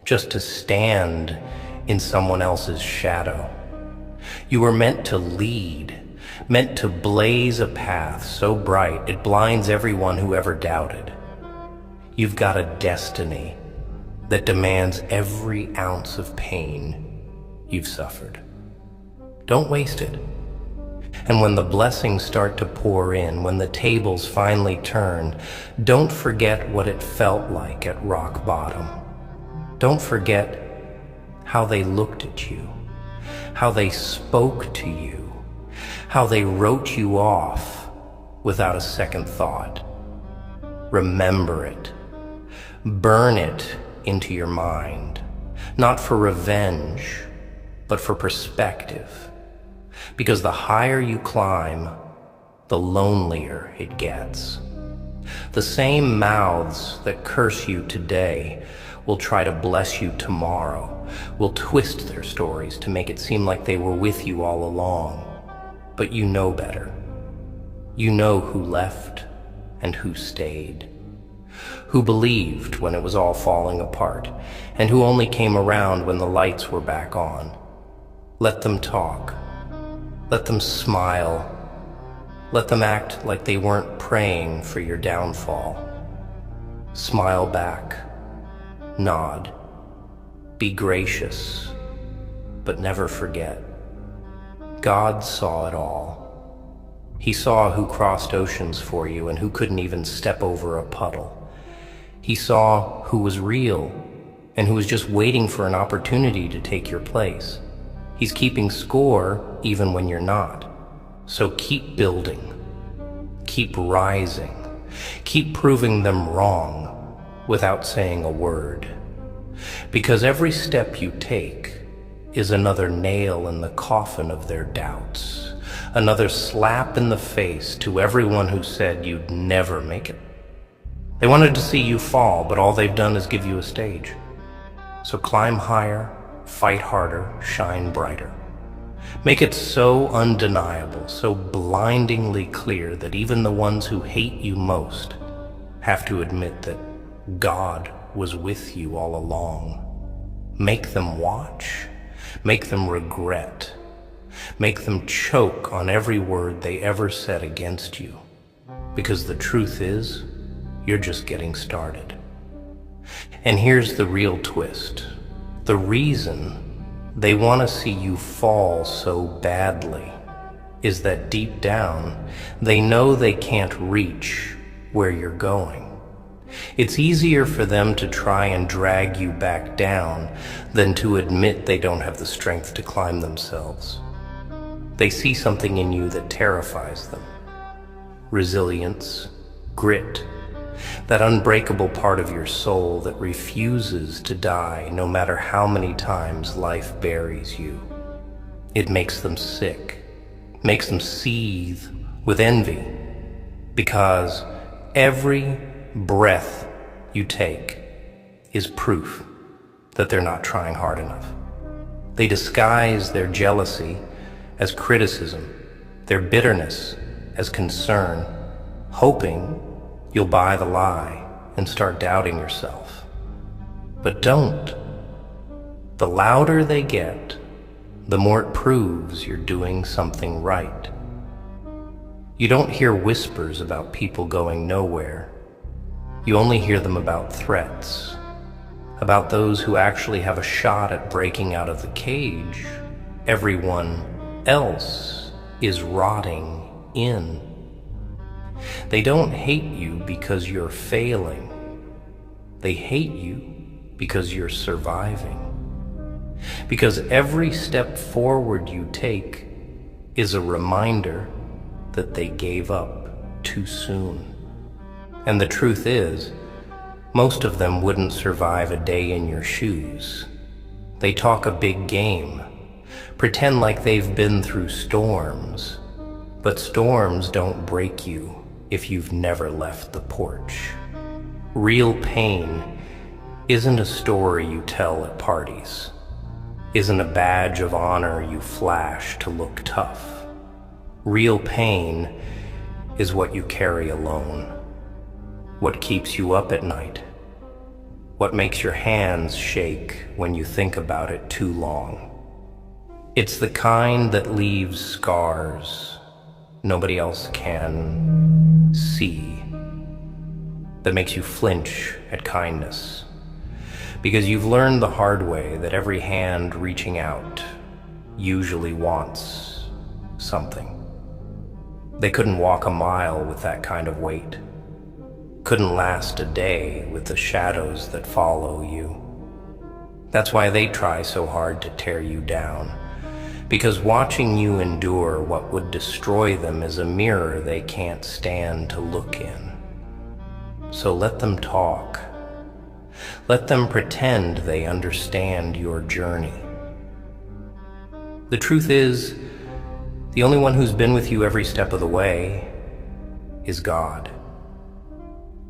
Speaker 1: just to stand in someone else's shadow. You were meant to lead, meant to blaze a path so bright it blinds everyone who ever doubted. You've got a destiny that demands every ounce of pain you've suffered. Don't waste it. And when the blessings start to pour in, when the tables finally turn, don't forget what it felt like at rock bottom. Don't forget how they looked at you, how they spoke to you, how they wrote you off without a second thought. Remember it. Burn it into your mind, not for revenge, but for perspective. Because the higher you climb, the lonelier it gets. The same mouths that curse you today will try to bless you tomorrow, will twist their stories to make it seem like they were with you all along. But you know better. You know who left and who stayed, who believed when it was all falling apart, and who only came around when the lights were back on. Let them talk. Let them smile. Let them act like they weren't praying for your downfall. Smile back. Nod. Be gracious, but never forget. God saw it all. He saw who crossed oceans for you and who couldn't even step over a puddle. He saw who was real and who was just waiting for an opportunity to take your place. He's keeping score even when you're not. So keep building, keep rising, keep proving them wrong without saying a word. Because every step you take is another nail in the coffin of their doubts, another slap in the face to everyone who said you'd never make it. They wanted to see you fall, but all they've done is give you a stage. So climb higher, fight harder, shine brighter. Make it so undeniable, so blindingly clear that even the ones who hate you most have to admit that God was with you all along. Make them watch, make them regret, make them choke on every word they ever said against you. Because the truth is, you're just getting started. And here's the real twist. The reason they want to see you fall so badly is that deep down, they know they can't reach where you're going. It's easier for them to try and drag you back down than to admit they don't have the strength to climb themselves. They see something in you that terrifies them. Resilience, grit, that unbreakable part of your soul that refuses to die no matter how many times life buries you. It makes them sick, makes them seethe with envy, because every breath you take is proof that they're not trying hard enough. They disguise their jealousy as criticism, their bitterness as concern, hoping you'll buy the lie and start doubting yourself. But don't. The louder they get, the more it proves you're doing something right. You don't hear whispers about people going nowhere. You only hear them about threats, about those who actually have a shot at breaking out of the cage everyone else is rotting in. They don't hate you because you're failing. They hate you because you're surviving. Because every step forward you take is a reminder that they gave up too soon. And the truth is, most of them wouldn't survive a day in your shoes. They talk a big game, pretend like they've been through storms, but storms don't break you if you've never left the porch. Real pain isn't a story you tell at parties, isn't a badge of honor you flash to look tough. Real pain is what you carry alone, what keeps you up at night, what makes your hands shake when you think about it too long. It's the kind that leaves scars nobody else can see, that makes you flinch at kindness, because you've learned the hard way that every hand reaching out usually wants something. They couldn't walk a mile with that kind of weight, couldn't last a day with the shadows that follow you. That's why they try so hard to tear you down, because watching you endure what would destroy them is a mirror they can't stand to look in. So let them talk. Let them pretend they understand your journey. The truth is, the only one who's been with you every step of the way is God.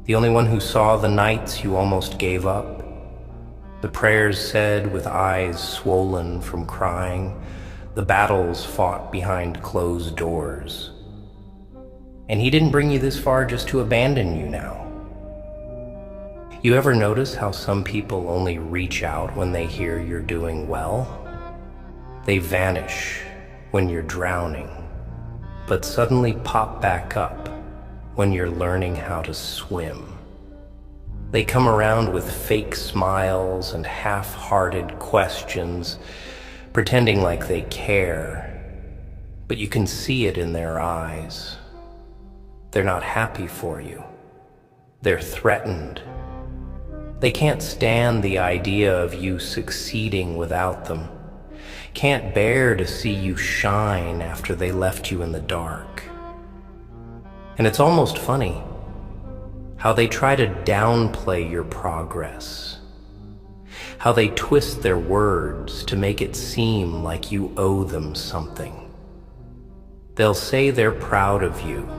Speaker 1: The only one who saw the nights you almost gave up, the prayers said with eyes swollen from crying, the battles fought behind closed doors. And he didn't bring you this far just to abandon you now. You ever notice how some people only reach out when they hear you're doing well? They vanish when you're drowning, but suddenly pop back up when you're learning how to swim. They come around with fake smiles and half-hearted questions, pretending like they care, but you can see it in their eyes. They're not happy for you. They're threatened. They can't stand the idea of you succeeding without them, can't bear to see you shine after they left you in the dark. And it's almost funny how they try to downplay your progress, how they twist their words to make it seem like you owe them something. They'll say they're proud of you,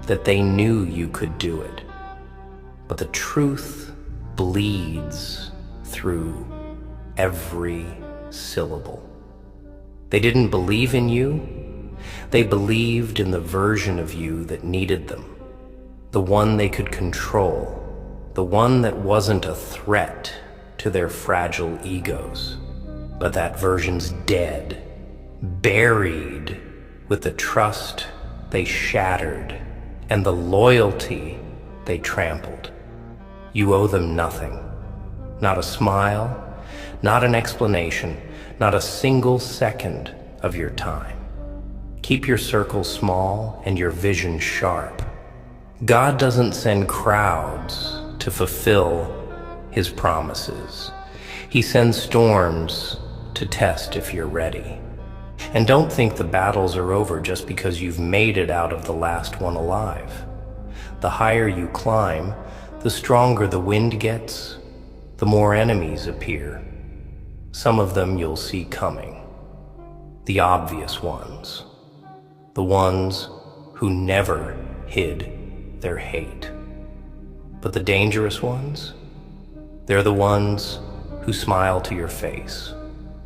Speaker 1: that they knew you could do it, but the truth bleeds through every syllable. They didn't believe in you. They believed in the version of you that needed them, the one they could control, the one that wasn't a threat to their fragile egos. But that version's dead, buried with the trust they shattered and the loyalty they trampled. You owe them nothing. Not a smile, not an explanation, not a single second of your time. Keep your circle small and your vision sharp. God doesn't send crowds to fulfill his promises. He sends storms to test if you're ready. And don't think the battles are over just because you've made it out of the last one alive. The higher you climb, the stronger the wind gets, the more enemies appear. Some of them you'll see coming. The obvious ones. The ones who never hid their hate. But the dangerous ones, They're the ones who smile to your face,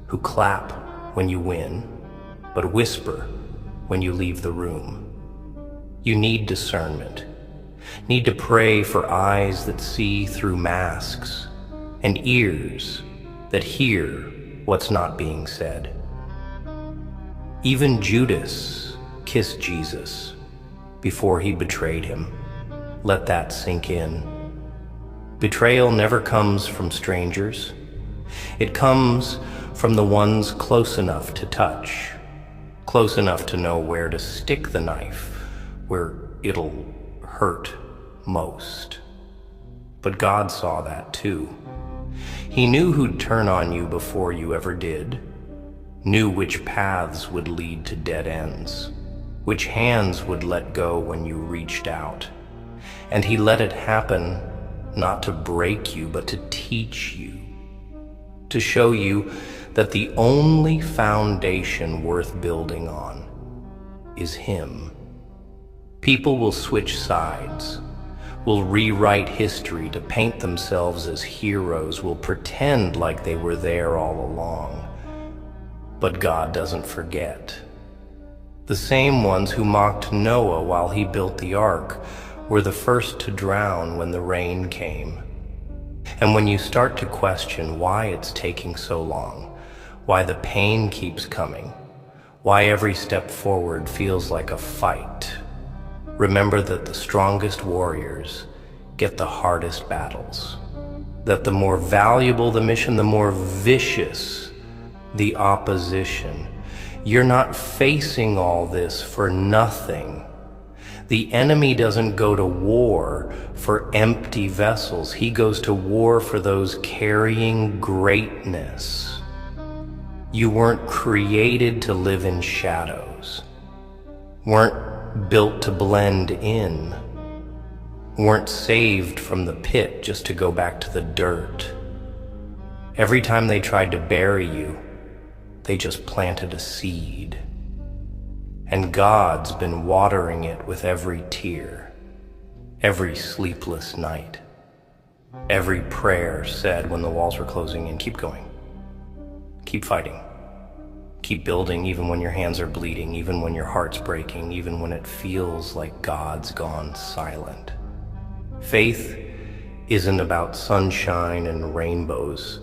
Speaker 1: who clap when you win, but whisper when you leave the room. You need discernment, need to pray for eyes that see through masks and ears that hear what's not being said. Even Judas kissed Jesus before he betrayed him. Let that sink in. Betrayal never comes from strangers. It comes from the ones close enough to touch, close enough to know where to stick the knife, where it'll hurt most. But God saw that too. He knew who'd turn on you before you ever did, knew which paths would lead to dead ends, which hands would let go when you reached out. And he let it happen not to break you, but to teach you, to show you that the only foundation worth building on is him. People will switch sides, will rewrite history to paint themselves as heroes, will pretend like they were there all along. But God doesn't forget. The same ones who mocked Noah while he built the ark were the first to drown when the rain came. And when you start to question why it's taking so long, why the pain keeps coming, why every step forward feels like a fight, remember that the strongest warriors get the hardest battles, that the more valuable the mission, the more vicious the opposition. You're not facing all this for nothing. The enemy doesn't go to war for empty vessels. He goes to war for those carrying greatness. You weren't created to live in shadows, weren't built to blend in, weren't saved from the pit just to go back to the dirt. Every time they tried to bury you, they just planted a seed. And God's been watering it with every tear, every sleepless night, every prayer said when the walls were closing in. Keep going. Keep fighting. Keep building even when your hands are bleeding, even when your heart's breaking, even when it feels like God's gone silent. Faith isn't about sunshine and rainbows.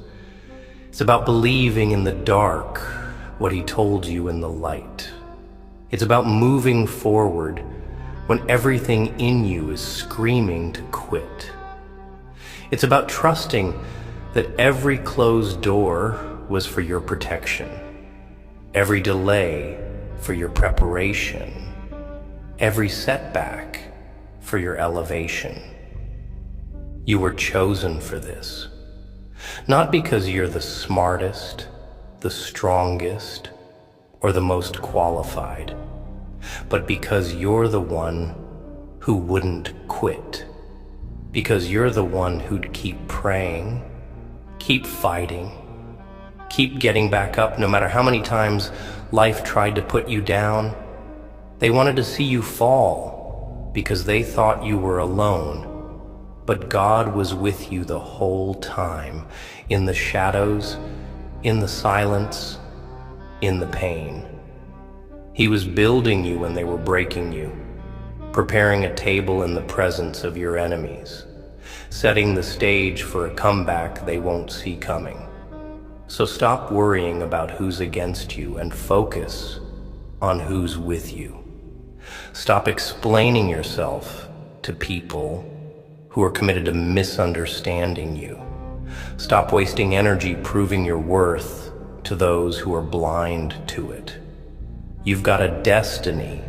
Speaker 1: It's about believing in the dark what he told you in the light. It's about moving forward when everything in you is screaming to quit. It's about trusting that every closed door was for your protection, every delay for your preparation, every setback for your elevation. You were chosen for this, not because you're the smartest, the strongest, or the most qualified, but because you're the one who wouldn't quit, because you're the one who'd keep praying, keep fighting, keep getting back up no matter how many times life tried to put you down. They wanted to see you fall because they thought you were alone, but God was with you the whole time, in the shadows, in the silence, in the pain. He was building you when they were breaking you, preparing a table in the presence of your enemies, setting the stage for a comeback they won't see coming. So stop worrying about who's against you and focus on who's with you. Stop explaining yourself to people who are committed to misunderstanding you. Stop wasting energy proving your worth to those who are blind to it. You've got a destiny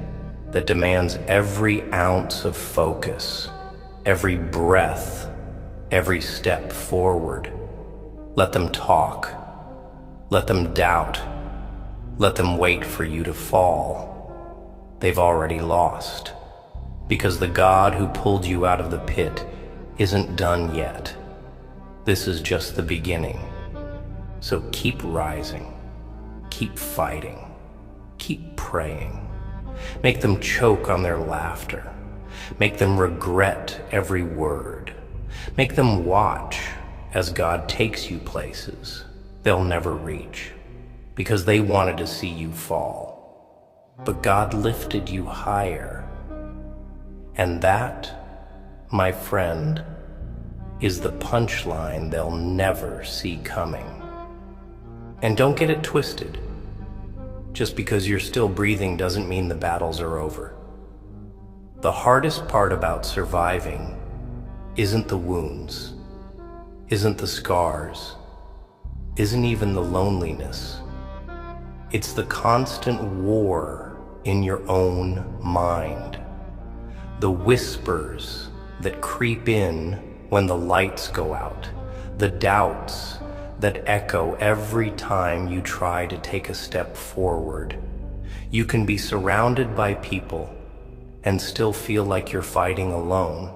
Speaker 1: that demands every ounce of focus, every breath, every step forward. Let them talk. Let them doubt. Let them wait for you to fall. They've already lost, because the God who pulled you out of the pit isn't done yet. This is just the beginning. So keep rising, keep fighting, keep praying. Make them choke on their laughter. Make them regret every word. Make them watch as God takes you places they'll never reach, because they wanted to see you fall. But God lifted you higher. And that, my friend, is the punchline they'll never see coming. And don't get it twisted. Just because you're still breathing doesn't mean the battles are over. The hardest part about surviving isn't the wounds, isn't the scars, isn't even the loneliness. It's the constant war in your own mind. The whispers that creep in when the lights go out. The doubts that echo every time you try to take a step forward. You can be surrounded by people and still feel like you're fighting alone.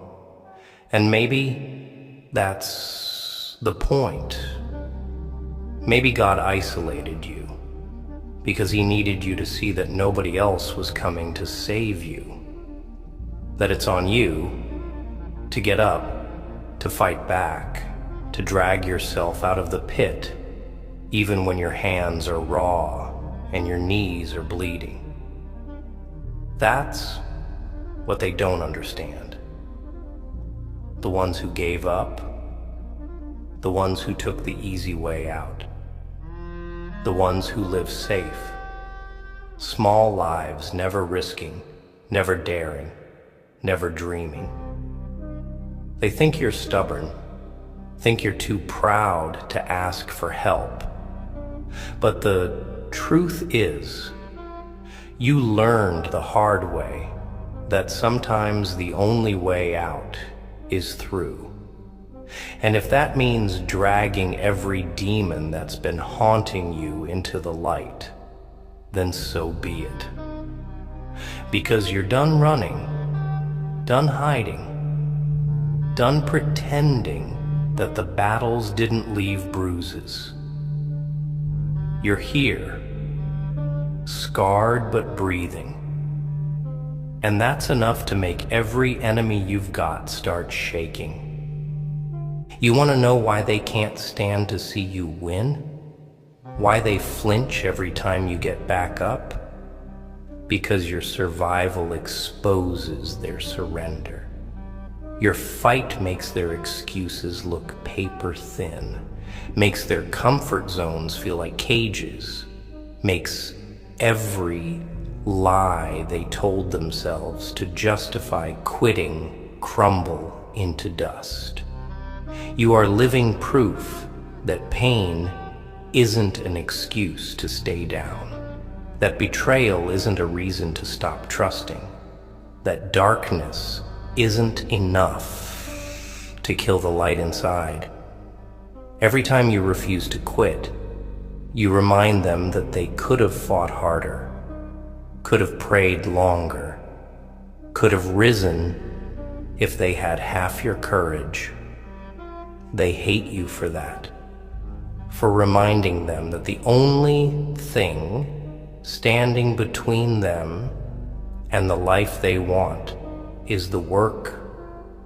Speaker 1: And maybe that's the point. Maybe God isolated you because he needed you to see that nobody else was coming to save you. That it's on you to get up, to fight back, to drag yourself out of the pit, even when your hands are raw and your knees are bleeding. That's what they don't understand. The ones who gave up, the ones who took the easy way out, the ones who live safe, small lives, never risking, never daring, never dreaming. They think you're stubborn, think you're too proud to ask for help. But the truth is, you learned the hard way that sometimes the only way out is through. And if that means dragging every demon that's been haunting you into the light, then so be it. Because you're done running, done hiding, done pretending that the battles didn't leave bruises. You're here, scarred but breathing. And that's enough to make every enemy you've got start shaking. You want to know why they can't stand to see you win? Why they flinch every time you get back up? Because your survival exposes their surrender. Your fight makes their excuses look paper thin, makes their comfort zones feel like cages, makes every lie they told themselves to justify quitting crumble into dust. You are living proof that pain isn't an excuse to stay down, that betrayal isn't a reason to stop trusting, that darkness isn't enough to kill the light inside. Every time you refuse to quit, you remind them that they could have fought harder, could have prayed longer, could have risen if they had half your courage. They hate you for that, for reminding them that the only thing standing between them and the life they want is the work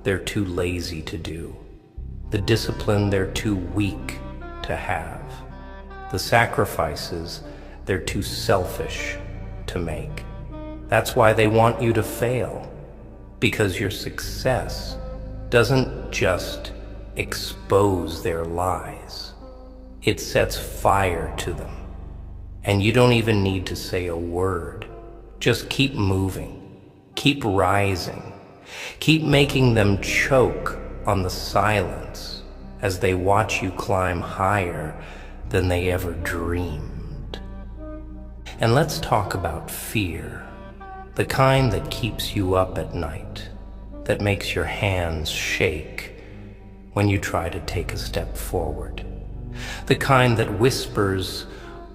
Speaker 1: they're too lazy to do, the discipline they're too weak to have, the sacrifices they're too selfish to make. That's why they want you to fail, because your success doesn't just expose their lies. It sets fire to them. And you don't even need to say a word. Just keep moving, keep rising, keep making them choke on the silence as they watch you climb higher than they ever dreamed. And let's talk about fear, the kind that keeps you up at night, that makes your hands shake when you try to take a step forward, the kind that whispers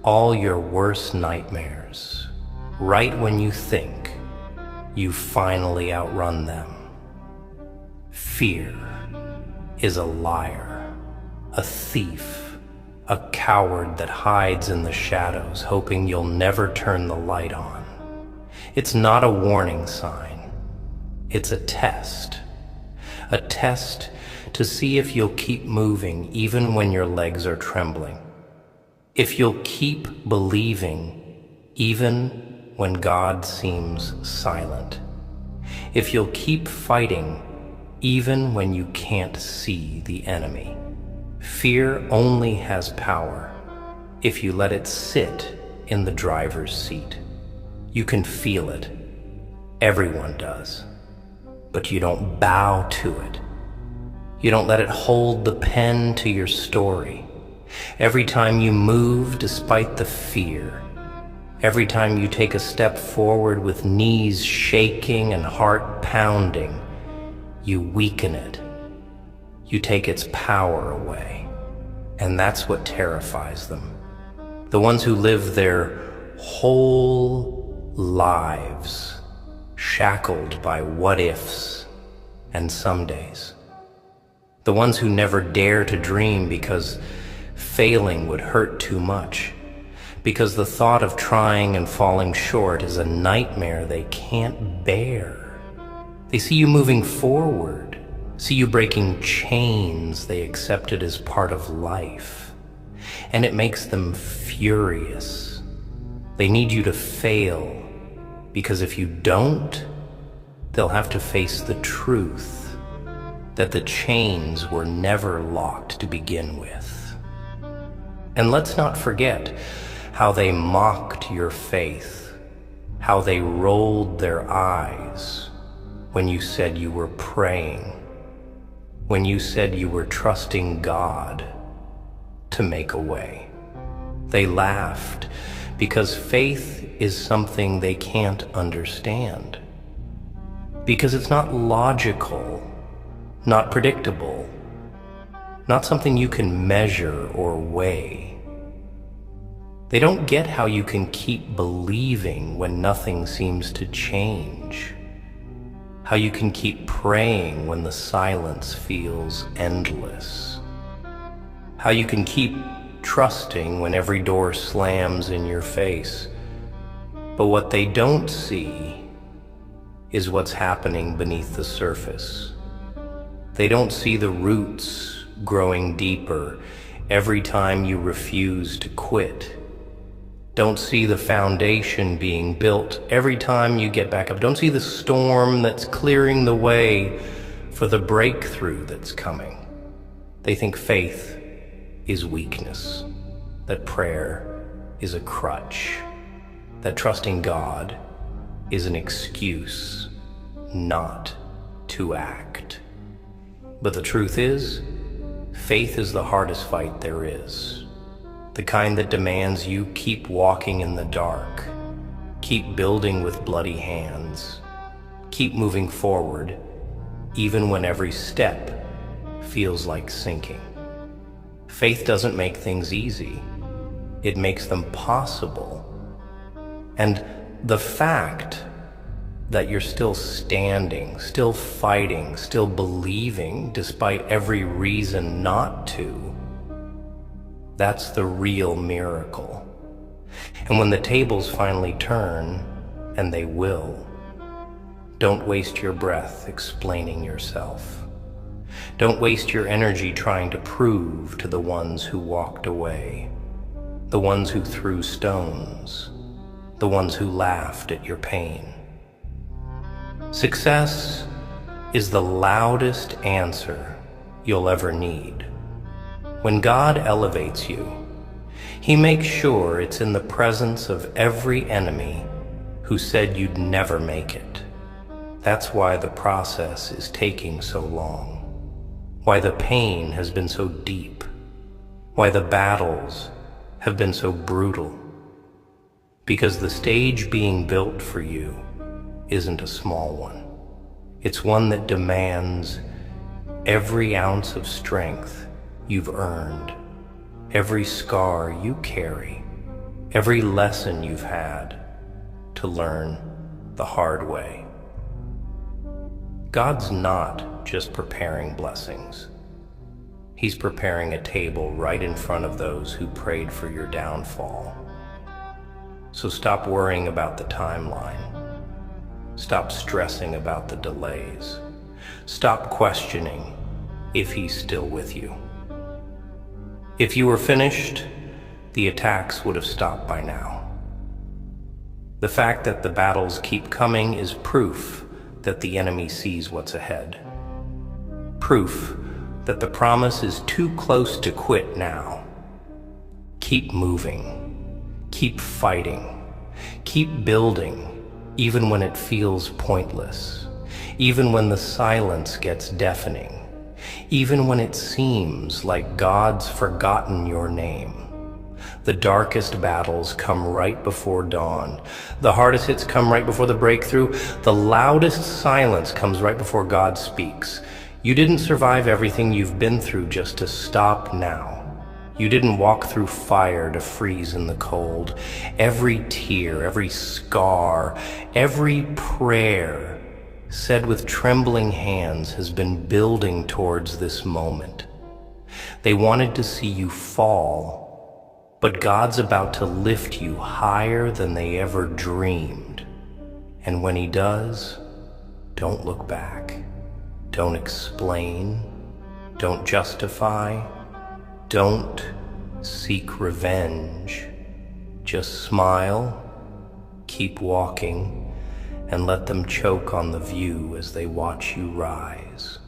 Speaker 1: all your worst nightmares right when you think you've finally outrun them. Fear is a liar, a thief, a coward that hides in the shadows, hoping you'll never turn the light on. It's not a warning sign. It's a test to see if you'll keep moving even when your legs are trembling. If you'll keep believing even when God seems silent. If you'll keep fighting even when you can't see the enemy. Fear only has power if you let it sit in the driver's seat. You can feel it. Everyone does. But you don't bow to it. You don't let it hold the pen to your story. Every time you move despite the fear, every time you take a step forward with knees shaking and heart pounding, you weaken it. You take its power away. And that's what terrifies them. The ones who live their whole lives shackled by what-ifs and somedays. The ones who never dare to dream because failing would hurt too much, because the thought of trying and falling short is a nightmare they can't bear. They see you moving forward, see you breaking chains they accepted as part of life, and it makes them furious. They need you to fail, because if you don't, they'll have to face the truth that the chains were never locked to begin with. And let's not forget how they mocked your faith, how they rolled their eyes when you said you were praying, when you said you were trusting God to make a way. They laughed because faith is something they can't understand, because it's not logical, not predictable, not something you can measure or weigh. They don't get how you can keep believing when nothing seems to change, how you can keep praying when the silence feels endless, how you can keep trusting when every door slams in your face. But what they don't see is what's happening beneath the surface. They don't see the roots growing deeper every time you refuse to quit. Don't see the foundation being built every time you get back up. Don't see the storm that's clearing the way for the breakthrough that's coming. They think faith is weakness, that prayer is a crutch, that trusting God is an excuse not to act. But the truth is, faith is the hardest fight there is. The kind that demands you keep walking in the dark, keep building with bloody hands, keep moving forward, even when every step feels like sinking. Faith doesn't make things easy. It makes them possible. And the fact that you're still standing, still fighting, still believing, despite every reason not to, that's the real miracle. And when the tables finally turn, and they will, don't waste your breath explaining yourself. Don't waste your energy trying to prove to the ones who walked away, the ones who threw stones, the ones who laughed at your pain. Success is the loudest answer you'll ever need. When God elevates you, He makes sure it's in the presence of every enemy who said you'd never make it. That's why the process is taking so long, why the pain has been so deep, why the battles have been so brutal. Because the stage being built for you isn't a small one. It's one that demands every ounce of strength you've earned, every scar you carry, every lesson you've had to learn the hard way. God's not just preparing blessings. He's preparing a table right in front of those who prayed for your downfall. So stop worrying about the timeline. Stop stressing about the delays. Stop questioning if he's still with you. If you were finished, the attacks would have stopped by now. The fact that the battles keep coming is proof that the enemy sees what's ahead. Proof that the promise is too close to quit now. Keep moving, keep fighting, keep building, even when it feels pointless, even when the silence gets deafening, even when it seems like God's forgotten your name. The darkest battles come right before dawn. The hardest hits come right before the breakthrough. The loudest silence comes right before God speaks. You didn't survive everything you've been through just to stop now. You didn't walk through fire to freeze in the cold. Every tear, every scar, every prayer said with trembling hands has been building towards this moment. They wanted to see you fall, but God's about to lift you higher than they ever dreamed. And when he does, don't look back. Don't explain. Don't justify. Don't seek revenge. Just smile, keep walking, and let them choke on the view as they watch you rise.